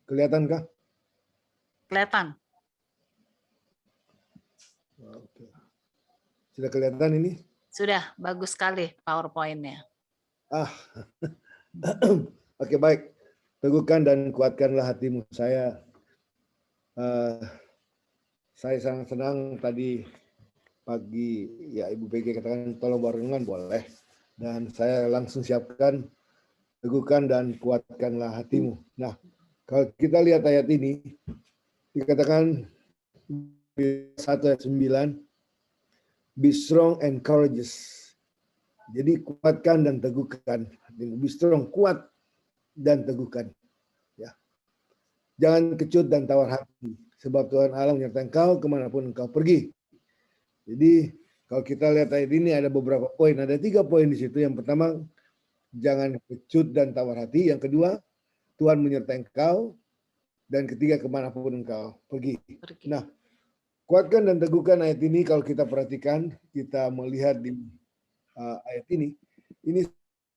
Speaker 15: Kelihatan kah?
Speaker 1: Kelihatan.
Speaker 15: Oke. Sudah kelihatan ini?
Speaker 1: Sudah, bagus sekali PowerPoint-nya.
Speaker 15: Oke, baik. Teguhkan dan kuatkanlah hatimu. Saya sangat senang tadi pagi ya Ibu PG katakan tolong barengan boleh. Dan saya langsung siapkan teguhkan dan kuatkanlah hatimu. Nah, kalau kita lihat ayat ini dikatakan 1 ayat 9, be strong and courageous. Jadi kuatkan dan teguhkan. Be strong, kuat dan teguhkan. Ya. Jangan kecut dan tawar hati. Sebab Tuhan Allah menyertai engkau kemanapun engkau pergi. Jadi kalau kita lihat ayat ini ada beberapa poin. Ada 3 poin di situ. Yang pertama, jangan kecut dan tawar hati. Yang kedua, Tuhan menyertai engkau. Dan ketiga, kemanapun engkau pergi. Nah, kuatkan dan teguhkan ayat ini kalau kita perhatikan, kita melihat di ayat ini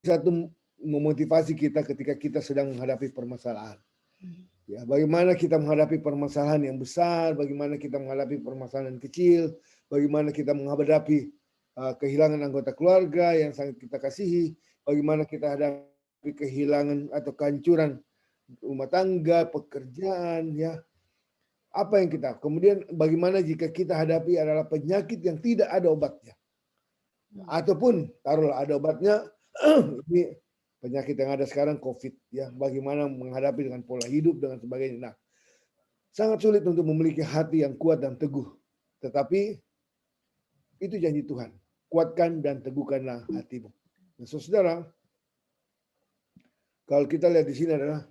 Speaker 15: satu memotivasi kita ketika kita sedang menghadapi permasalahan. Ya, bagaimana kita menghadapi permasalahan yang besar, bagaimana kita menghadapi permasalahan kecil, bagaimana kita menghadapi kehilangan anggota keluarga yang sangat kita kasihi, bagaimana kita hadapi kehilangan atau kehancuran rumah tangga, pekerjaan, ya. Apa yang kita, kemudian bagaimana jika kita hadapi adalah penyakit yang tidak ada obatnya. Ataupun taruhlah ada obatnya, ini penyakit yang ada sekarang COVID, ya. Bagaimana menghadapi dengan pola hidup dan sebagainya. Nah, sangat sulit untuk memiliki hati yang kuat dan teguh. Tetapi itu janji Tuhan. Kuatkan dan teguhkanlah hatimu. Nah, saudara, kalau kita lihat di sini adalah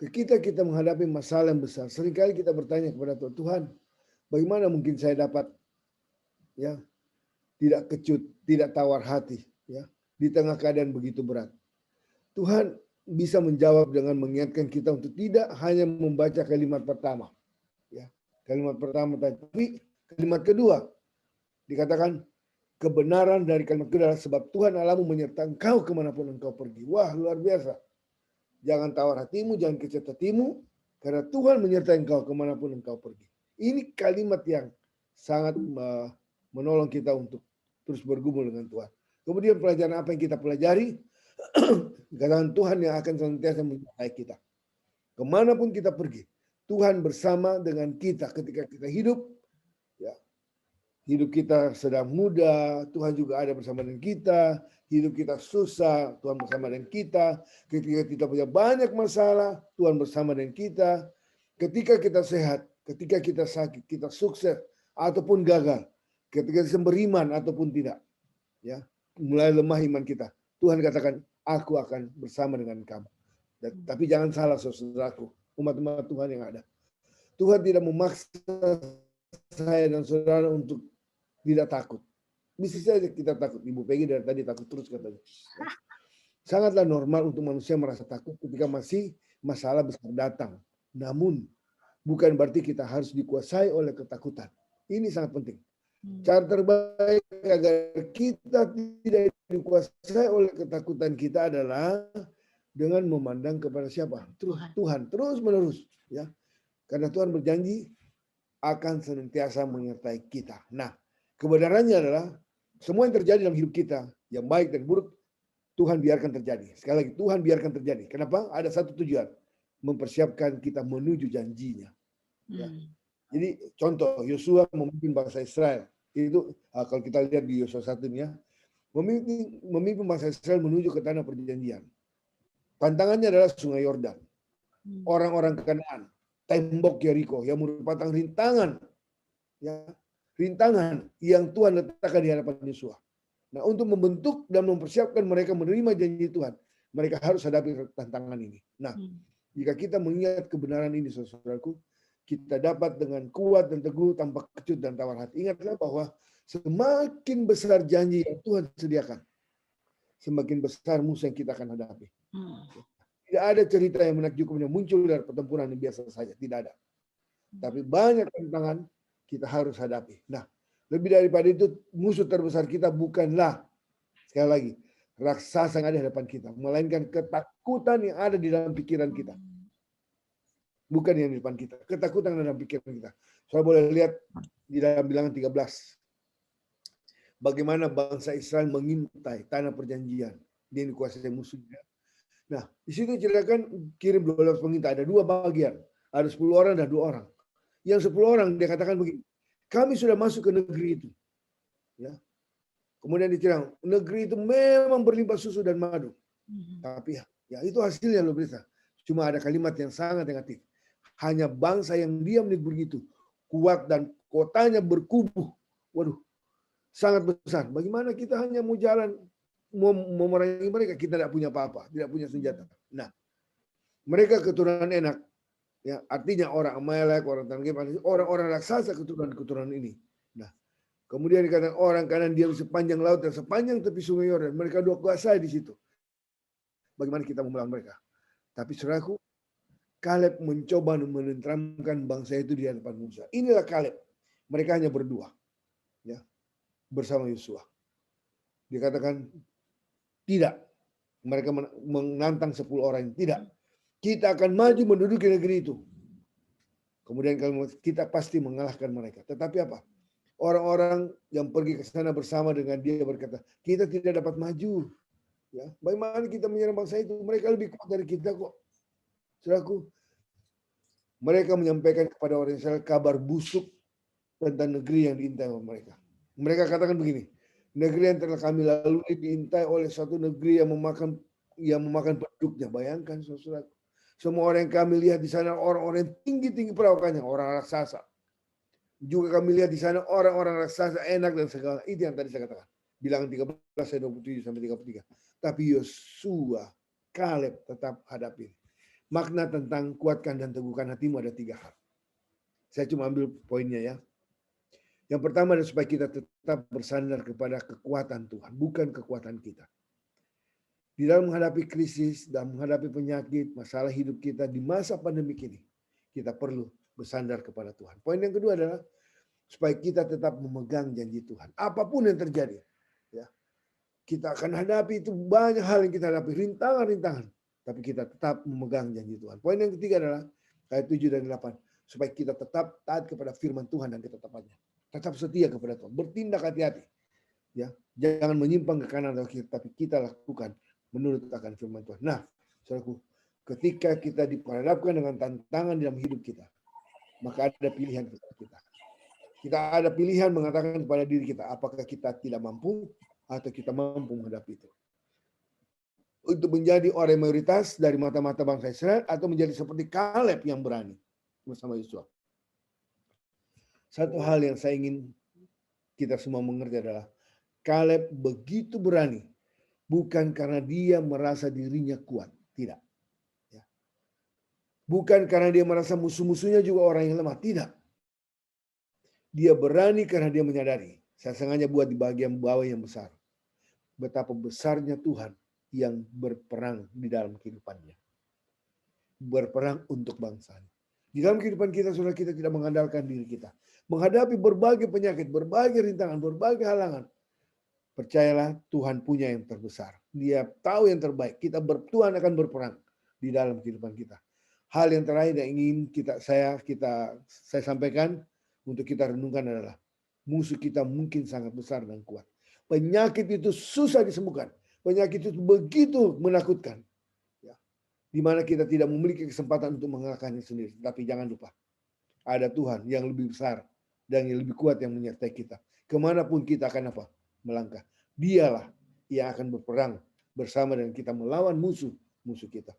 Speaker 15: ketika kita menghadapi masalah yang besar, seringkali kita bertanya kepada Tuhan, bagaimana mungkin saya dapat ya tidak kecut, tidak tawar hati ya di tengah keadaan begitu berat. Tuhan bisa menjawab dengan mengingatkan kita untuk tidak hanya membaca kalimat pertama. Ya, kalimat pertama tapi kalimat kedua dikatakan kebenaran dari kalimat kedua sebab Tuhan Allahmu menyertai engkau kemanapun engkau pergi. Wah, luar biasa. Jangan tawar hatimu, jangan kecut hatimu, karena Tuhan menyertai engkau kemanapun engkau pergi. Ini kalimat yang sangat menolong kita untuk terus bergumul dengan Tuhan. Kemudian pelajaran apa yang kita pelajari? Katakan Tuhan yang akan senantiasa menyertai kita. Kemanapun kita pergi, Tuhan bersama dengan kita ketika kita hidup. Ya, hidup kita sedang muda, Tuhan juga ada bersama dengan kita. Hidup kita susah, Tuhan bersama dengan kita. Ketika kita punya banyak masalah, Tuhan bersama dengan kita. Ketika kita sehat, ketika kita sakit, kita sukses ataupun gagal. Ketika kita beriman ataupun tidak. Ya, mulai lemah iman kita. Tuhan katakan, aku akan bersama dengan kamu. Tapi jangan salah saudaraku, umat-umat Tuhan yang ada. Tuhan tidak memaksa saya dan saudara untuk tidak takut. Bisa saja kita takut. Ibu Peggy dari tadi takut terus katanya. Sangatlah normal untuk manusia merasa takut ketika masih masalah besar datang. Namun bukan berarti kita harus dikuasai oleh ketakutan. Ini sangat penting. Cara terbaik agar kita tidak dikuasai oleh ketakutan kita adalah dengan memandang kepada siapa? Tuhan terus menerus. Ya, karena Tuhan berjanji akan senantiasa menyertai kita. Nah, kebenarannya adalah semua yang terjadi dalam hidup kita, yang baik dan buruk, Tuhan biarkan terjadi. Sekali lagi, Tuhan biarkan terjadi. Kenapa? Ada satu tujuan. Mempersiapkan kita menuju janjinya. Ya. Jadi contoh, Yosua memimpin bangsa Israel. Itu kalau kita lihat di Yosua 1 ya, memimpin bangsa Israel menuju ke tanah perjanjian. Tantangannya adalah sungai Yordan. Orang-orang Kanaan, tembok Yeriko yang merupakan rintangan. Ya, rintangan yang Tuhan letakkan di hadapan Yosua. Nah, untuk membentuk dan mempersiapkan mereka menerima janji Tuhan, mereka harus hadapi tantangan ini. Nah, Jika kita mengingat kebenaran ini, saudaraku, kita dapat dengan kuat dan teguh tanpa kecut dan tawar hati. Ingatlah bahwa semakin besar janji yang Tuhan sediakan, semakin besar musuh yang kita akan hadapi. Tidak ada cerita yang menakjubkan yang muncul dari pertempuran yang biasa saja. Tidak ada. Tapi banyak tantangan kita harus hadapi. Nah, lebih daripada itu, musuh terbesar kita bukanlah, sekali lagi, raksasa yang ada di hadapan kita, melainkan ketakutan yang ada di dalam pikiran kita. Bukan yang di depan kita. Ketakutan dalam pikiran kita. Saya boleh lihat di dalam Bilangan 13. Bagaimana bangsa Israel mengintai tanah perjanjian. Dia dikuasai musuhnya. Nah, di situ ceritakan kirim 12 pengintai. Ada 2 bagian. Ada 10 orang dan 2 orang. Yang 10 orang dia katakan begini. Kami sudah masuk ke negeri itu. Ya. Kemudian diceritakan, negeri itu memang berlimpah susu dan madu. Tapi ya itu hasilnya loh berita. Cuma ada kalimat yang sangat negatif. Hanya bangsa yang diam di begitu kuat dan kotanya berkubuh. Waduh, sangat besar. Bagaimana kita hanya mau jalan memerangi mereka? Kita tidak punya apa-apa, tidak punya senjata. Nah, mereka keturunan enak. Ya, artinya orang Amalek, orang Tanggim, orang-orang raksasa keturunan ini. Nah, kemudian dikatakan orang kanan diam sepanjang laut dan sepanjang tepi sungai Yordan. Mereka 2 kuasa di situ. Bagaimana kita melawan mereka? Tapi saudaraku, Kaleb mencoba menenteramkan bangsa itu di hadapan Musa. Inilah Kaleb. Mereka hanya berdua. Ya, bersama Yosua. Dikatakan tidak. Mereka menantang 10 orang. Tidak. Kita akan maju menduduki negeri itu. Kemudian kalau kita pasti mengalahkan mereka. Tetapi apa? Orang-orang yang pergi ke sana bersama dengan dia berkata, kita tidak dapat maju. Ya, bagaimana kita menyerang bangsa itu? Mereka lebih kuat dari kita kok. Saudaraku, mereka menyampaikan kepada orang Israel kabar busuk tentang negeri yang diintai oleh mereka. Mereka katakan begini, negeri yang telah kami lalui diintai oleh satu negeri yang memakan penduduknya. Bayangkan, saudaraku, semua orang yang kami lihat di sana orang-orang yang tinggi-tinggi perawakannya, orang raksasa. Juga kami lihat di sana orang-orang raksasa enak dan segala. Itu yang tadi saya katakan. Bilangan 13 ayat 27 sampai 33. Tapi Yosua, Kaleb tetap hadapi. Makna tentang kuatkan dan teguhkan hatimu ada 3 hal. Saya cuma ambil poinnya ya. Yang pertama adalah supaya kita tetap bersandar kepada kekuatan Tuhan, bukan kekuatan kita. Di dalam menghadapi krisis, dalam menghadapi penyakit, masalah hidup kita di masa pandemi ini, kita perlu bersandar kepada Tuhan. Poin yang kedua adalah supaya kita tetap memegang janji Tuhan. Apapun yang terjadi, ya, kita akan hadapi itu banyak hal yang kita hadapi, rintangan-rintangan. Tapi kita tetap memegang janji Tuhan. Poin yang ketiga adalah ayat 7 dan 8. Supaya kita tetap taat kepada firman Tuhan dan ketetapannya. Tetap setia kepada Tuhan. Bertindak hati-hati. Ya, jangan menyimpang ke kanan atau kiri. Tapi kita lakukan menurut akan firman Tuhan. Nah, saudaraku, ketika kita diperhadapkan dengan tantangan dalam hidup kita, maka ada pilihan kita. Kita ada pilihan mengatakan kepada diri kita, apakah kita tidak mampu atau kita mampu menghadapi itu. Untuk menjadi orang mayoritas dari mata-mata bangsa Israel atau menjadi seperti Kaleb yang berani bersama Yosua. Satu hal yang saya ingin kita semua mengerti adalah Kaleb begitu berani bukan karena dia merasa dirinya kuat, tidak. Ya. Bukan karena dia merasa musuh-musuhnya juga orang yang lemah, tidak. Dia berani karena dia menyadari, saya sengaja buat di bagian bawah yang besar, betapa besarnya Tuhan yang berperang di dalam kehidupannya. Berperang untuk bangsa. Di dalam kehidupan kita, saudara, kita tidak mengandalkan diri kita. Menghadapi berbagai penyakit, berbagai rintangan, berbagai halangan. Percayalah, Tuhan punya yang terbesar. Dia tahu yang terbaik. Tuhan akan berperang di dalam kehidupan kita. Hal yang terakhir yang ingin saya sampaikan untuk kita renungkan adalah musuh kita mungkin sangat besar dan kuat. Penyakit itu susah disembuhkan. Penyakit itu begitu menakutkan. Ya. Di mana kita tidak memiliki kesempatan untuk mengalahkannya sendiri. Tapi jangan lupa, ada Tuhan yang lebih besar dan yang lebih kuat yang menyertai kita. Kemanapun kita akan melangkah. Dialah yang akan berperang bersama dengan kita melawan musuh kita.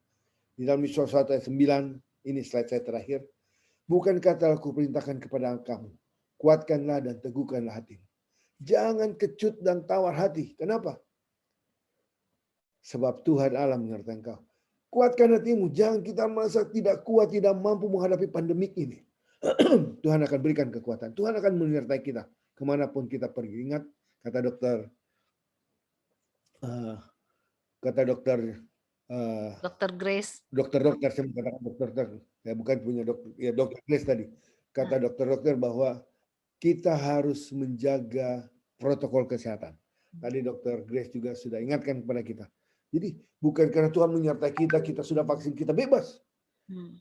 Speaker 15: Di dalam Yosua 1 ayat 9, ini slide saya terakhir. Bukankah telah kuperintahkan kepada kamu, kuatkanlah dan teguhkanlah hatimu. Jangan kecut dan tawar hati. Kenapa? Sebab Tuhan Allah menyertai engkau. Kuatkan hatimu, jangan kita merasa tidak kuat, tidak mampu menghadapi pandemik ini. Tuhan akan berikan kekuatan. Tuhan akan menyertai kita kemanapun kita pergi. Ingat kata dokter,
Speaker 1: Dokter Grace.
Speaker 15: Dokter saya mengatakan dokter, ya bukan punya dokter, ya dokter Grace tadi. Kata dokter bahwa kita harus menjaga protokol kesehatan. Tadi dokter Grace juga sudah ingatkan kepada kita. Jadi bukan karena Tuhan menyertai kita, kita sudah vaksin, kita bebas.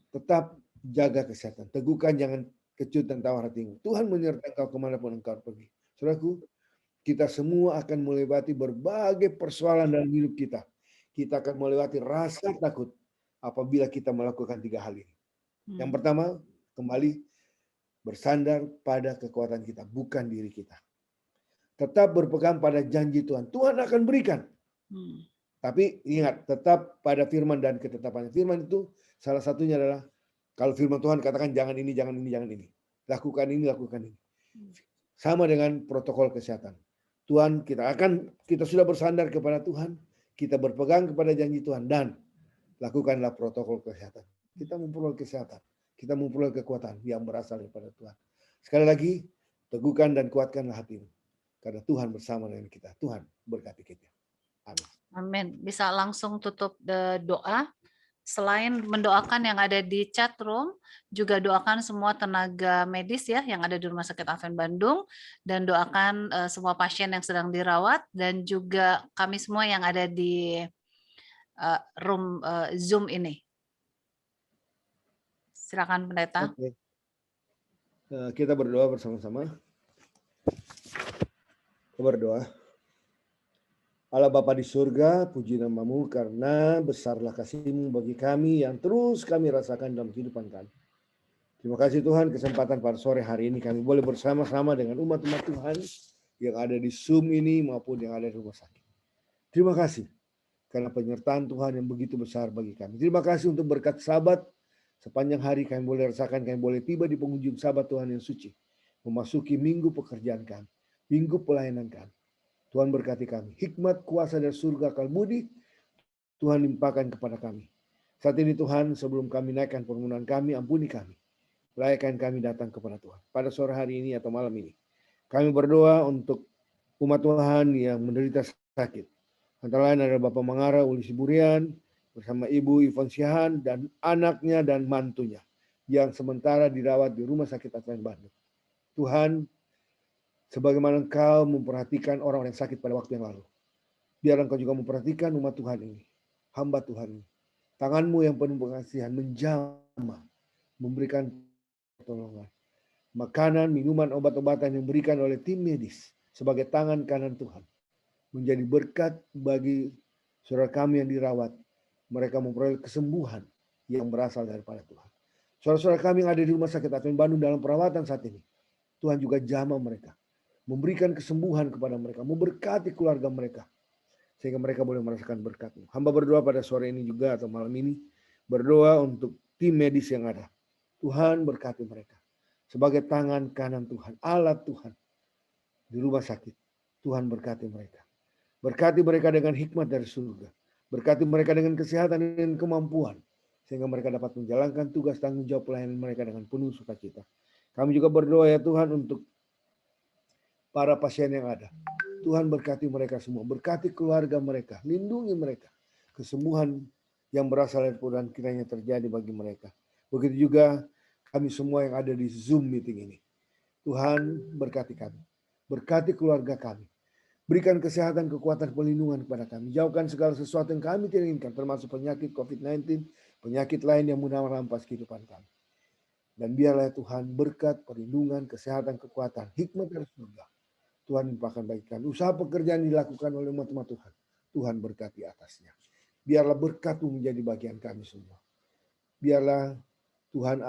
Speaker 15: Tetap jaga kesehatan. Teguhkan, jangan kecut dan tawar hatimu. Tuhan menyertai engkau kemanapun engkau pergi. Saudaraku, kita semua akan melewati berbagai persoalan dalam hidup kita. Kita akan melewati rasa takut apabila kita melakukan 3 hal ini. Yang pertama, kembali bersandar pada kekuatan kita, bukan diri kita. Tetap berpegang pada janji Tuhan. Tuhan akan berikan. Tapi ingat, tetap pada firman dan ketetapannya. Firman itu salah satunya adalah, kalau firman Tuhan katakan jangan ini, jangan ini, jangan ini. Lakukan ini, lakukan ini. Sama dengan protokol kesehatan. Tuhan, kita sudah bersandar kepada Tuhan, kita berpegang kepada janji Tuhan, dan lakukanlah protokol kesehatan. Kita memperoleh kesehatan, kita memperoleh kekuatan yang berasal daripada Tuhan. Sekali lagi, teguhkan dan kuatkanlah hatimu. Karena Tuhan bersama dengan kita. Tuhan berkati kita. Amin.
Speaker 1: Amin. Bisa langsung tutup doa. Selain mendoakan yang ada di chat room, juga doakan semua tenaga medis ya yang ada di Rumah Sakit Advent Bandung, dan doakan semua pasien yang sedang dirawat, dan juga kami semua yang ada di room Zoom ini. Silakan pendeta.
Speaker 15: Oke. Kita berdoa bersama-sama. Kita berdoa. Allah Bapa di surga, puji nama-Mu karena besarlah kasih-Mu bagi kami yang terus kami rasakan dalam kehidupan kami. Terima kasih Tuhan, kesempatan pada sore hari ini kami boleh bersama-sama dengan umat-umat Tuhan yang ada di Zoom ini maupun yang ada di rumah sakit. Terima kasih karena penyertaan Tuhan yang begitu besar bagi kami. Terima kasih untuk berkat Sabat. Sepanjang hari kami boleh rasakan, kami boleh tiba di penghujung Sabat Tuhan yang suci. Memasuki minggu pekerjaan kami, minggu pelayanan kami. Tuhan berkati kami. Hikmat, kuasa dari surga akal budi, Tuhan limpahkan kepada kami. Saat ini Tuhan, sebelum kami naikkan permohonan kami, ampuni kami. Layakkan kami datang kepada Tuhan. Pada sore hari ini atau malam ini. Kami berdoa untuk umat Tuhan yang menderita sakit. Antara lain adalah Bapak Mangara Uli Siburian, bersama Ibu Ivon Siahan, dan anaknya dan mantunya. Yang sementara dirawat di Rumah Sakit Advent Bandung. Tuhan, sebagaimana Engkau memperhatikan orang-orang yang sakit pada waktu yang lalu. Biar Engkau juga memperhatikan umat Tuhan ini. Hamba Tuhan ini. Tangan-Mu yang penuh pengasihan menjamah. Memberikan pertolongan. Makanan, minuman, obat-obatan yang diberikan oleh tim medis. Sebagai tangan kanan Tuhan. Menjadi berkat bagi saudara kami yang dirawat. Mereka memperoleh kesembuhan yang berasal daripada Tuhan. Saudara-saudara kami yang ada di Rumah Sakit Advent Bandung dalam perawatan saat ini. Tuhan juga jamah mereka. Memberikan kesembuhan kepada mereka, memberkati keluarga mereka, sehingga mereka boleh merasakan berkat-Mu. Hamba berdoa pada sore ini juga atau malam ini, berdoa untuk tim medis yang ada. Tuhan berkati mereka. Sebagai tangan kanan Tuhan, alat Tuhan di rumah sakit. Tuhan berkati mereka. Berkati mereka dengan hikmat dari surga. Berkati mereka dengan kesehatan dan kemampuan. Sehingga mereka dapat menjalankan tugas tanggung jawab pelayanan mereka dengan penuh sukacita. Kami juga berdoa ya Tuhan untuk para pasien yang ada. Tuhan berkati mereka semua. Berkati keluarga mereka. Lindungi mereka. Kesembuhan yang berasal dari Tuhan kiranya terjadi bagi mereka. Begitu juga kami semua yang ada di Zoom meeting ini. Tuhan berkati kami. Berkati keluarga kami. Berikan kesehatan, kekuatan, perlindungan kepada kami. Jauhkan segala sesuatu yang kami tidak inginkan. Termasuk penyakit COVID-19. Penyakit lain yang mudah merampas kehidupan kami. Dan biarlah Tuhan berkat, perlindungan, kesehatan, kekuatan, hikmat dari surga. Tuhan limpahkan bagi kami. Usaha pekerjaan dilakukan oleh umat-umat Tuhan. Tuhan berkati atasnya. Biarlah berkat-Mu menjadi bagian kami semua. Biarlah Tuhan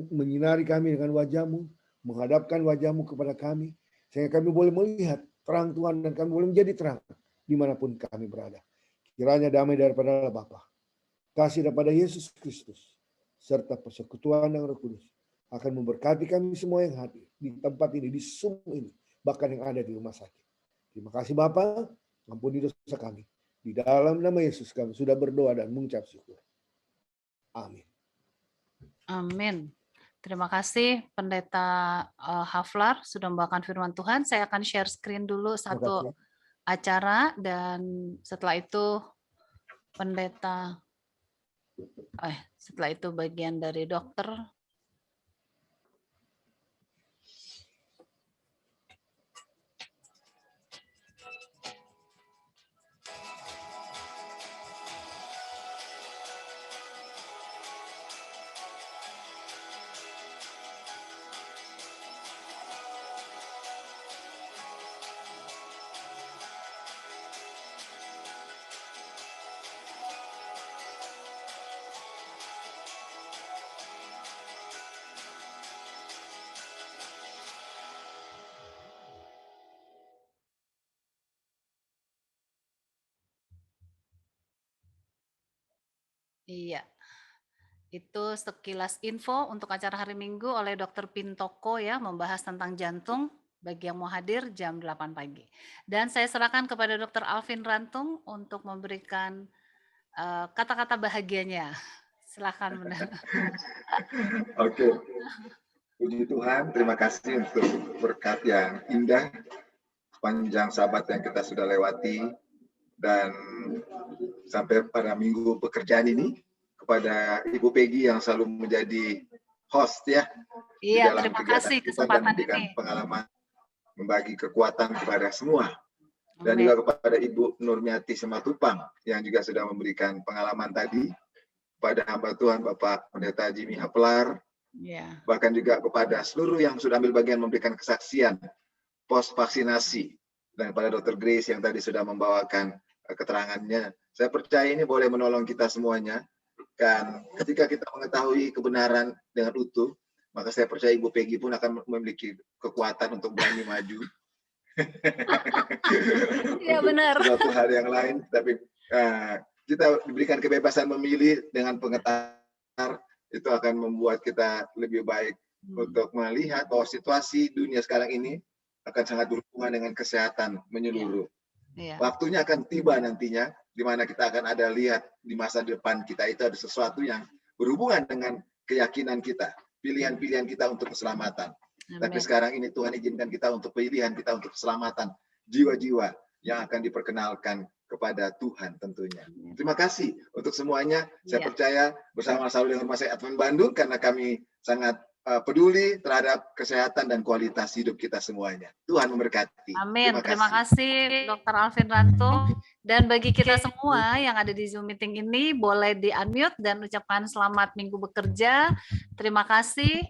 Speaker 15: menyinari kami dengan wajah-Mu. Menghadapkan wajah-Mu kepada kami. Sehingga kami boleh melihat terang Tuhan dan kami boleh menjadi terang. Dimanapun kami berada. Kiranya damai daripada Allah Bapa. Kasih daripada Yesus Kristus. Serta persekutuan yang Roh Kudus. Akan memberkati kami semua yang hadir. Di tempat ini, di Zoom ini. Bahkan yang ada di rumah sakit. Terima kasih Bapa, ampuni dosa kami. Di dalam nama Yesus kami sudah berdoa dan mengucap syukur. Amin.
Speaker 1: Amin. Terima kasih Pendeta Haflar sudah membawakan firman Tuhan. Saya akan share screen dulu satu acara dan setelah itu setelah itu bagian dari dokter. Iya, itu sekilas info untuk acara hari Minggu oleh Dr. Pintoko ya, membahas tentang jantung bagi yang mau hadir jam 8 pagi. Dan saya serahkan kepada Dr. Alvin Rantung untuk memberikan kata-kata bahagianya. Silakan benar.
Speaker 13: Oke. Puji Tuhan, terima kasih untuk berkat yang indah sepanjang sabat yang kita sudah lewati. Dan sampai pada minggu pekerjaan ini, kepada Ibu Peggy yang selalu menjadi host ya.
Speaker 1: Iya, terima kasih kesempatan ini.
Speaker 13: Pengalaman membagi kekuatan kepada semua. Dan juga kepada Ibu Nurmiati Simatupang yang juga sudah memberikan pengalaman tadi. Kepada hamba Tuhan Bapak Pendeta Jimmy Haflar. Bahkan juga kepada seluruh yang sudah ambil bagian memberikan kesaksian pos vaksinasi. Dan kepada Dr. Grace yang tadi sudah membawakan keterangannya. Saya percaya ini boleh menolong kita semuanya. Dan ketika kita mengetahui kebenaran dengan utuh, maka saya percaya Ibu Peggy pun akan memiliki kekuatan untuk berani maju.
Speaker 1: Iya benar.
Speaker 13: Suatu hal yang lain, tapi kita diberikan kebebasan memilih dengan pengetahuan itu akan membuat kita lebih baik untuk melihat bahwa situasi dunia sekarang ini akan sangat berhubungan dengan kesehatan menyeluruh. Waktunya akan tiba nantinya di mana kita akan ada lihat di masa depan kita itu ada sesuatu yang berhubungan dengan keyakinan kita, pilihan-pilihan kita untuk keselamatan. Tapi sekarang ini Tuhan izinkan kita untuk pilihan kita untuk keselamatan jiwa-jiwa yang akan diperkenalkan kepada Tuhan tentunya. Terima kasih untuk semuanya. Saya percaya bersama-sama dengan Rumah Sakit Advent Bandung karena kami sangat peduli terhadap kesehatan dan kualitas hidup kita semuanya. Tuhan memberkati.
Speaker 1: Amin. Terima kasih Dr. Alvin Rantung. Dan bagi kita semua yang ada di Zoom meeting ini, boleh di-unmute dan ucapkan selamat minggu bekerja. Terima kasih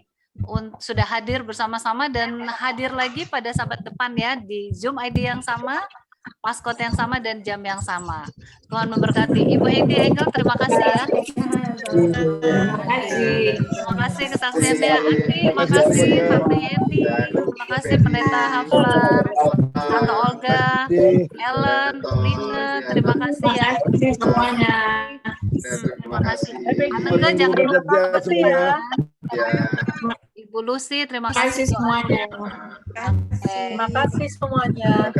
Speaker 1: sudah hadir bersama-sama dan hadir lagi pada Sabat depan ya di Zoom ID yang sama, passcode yang sama dan jam yang sama. Tuhan memberkati. Ibu Edi Engel, terima kasih ya. Terima kasih kesaksiannya Andi, terima kasih Tante Yeti, terima kasih Pendeta Haflar, Tante Olga, Ellen, Lina, terima kasih ya.
Speaker 6: Semuanya.
Speaker 1: Terima kasih. Aneka jangan lupa ya. Ibu Lucy, terima kasih
Speaker 6: semuanya.
Speaker 1: Terima kasih semuanya.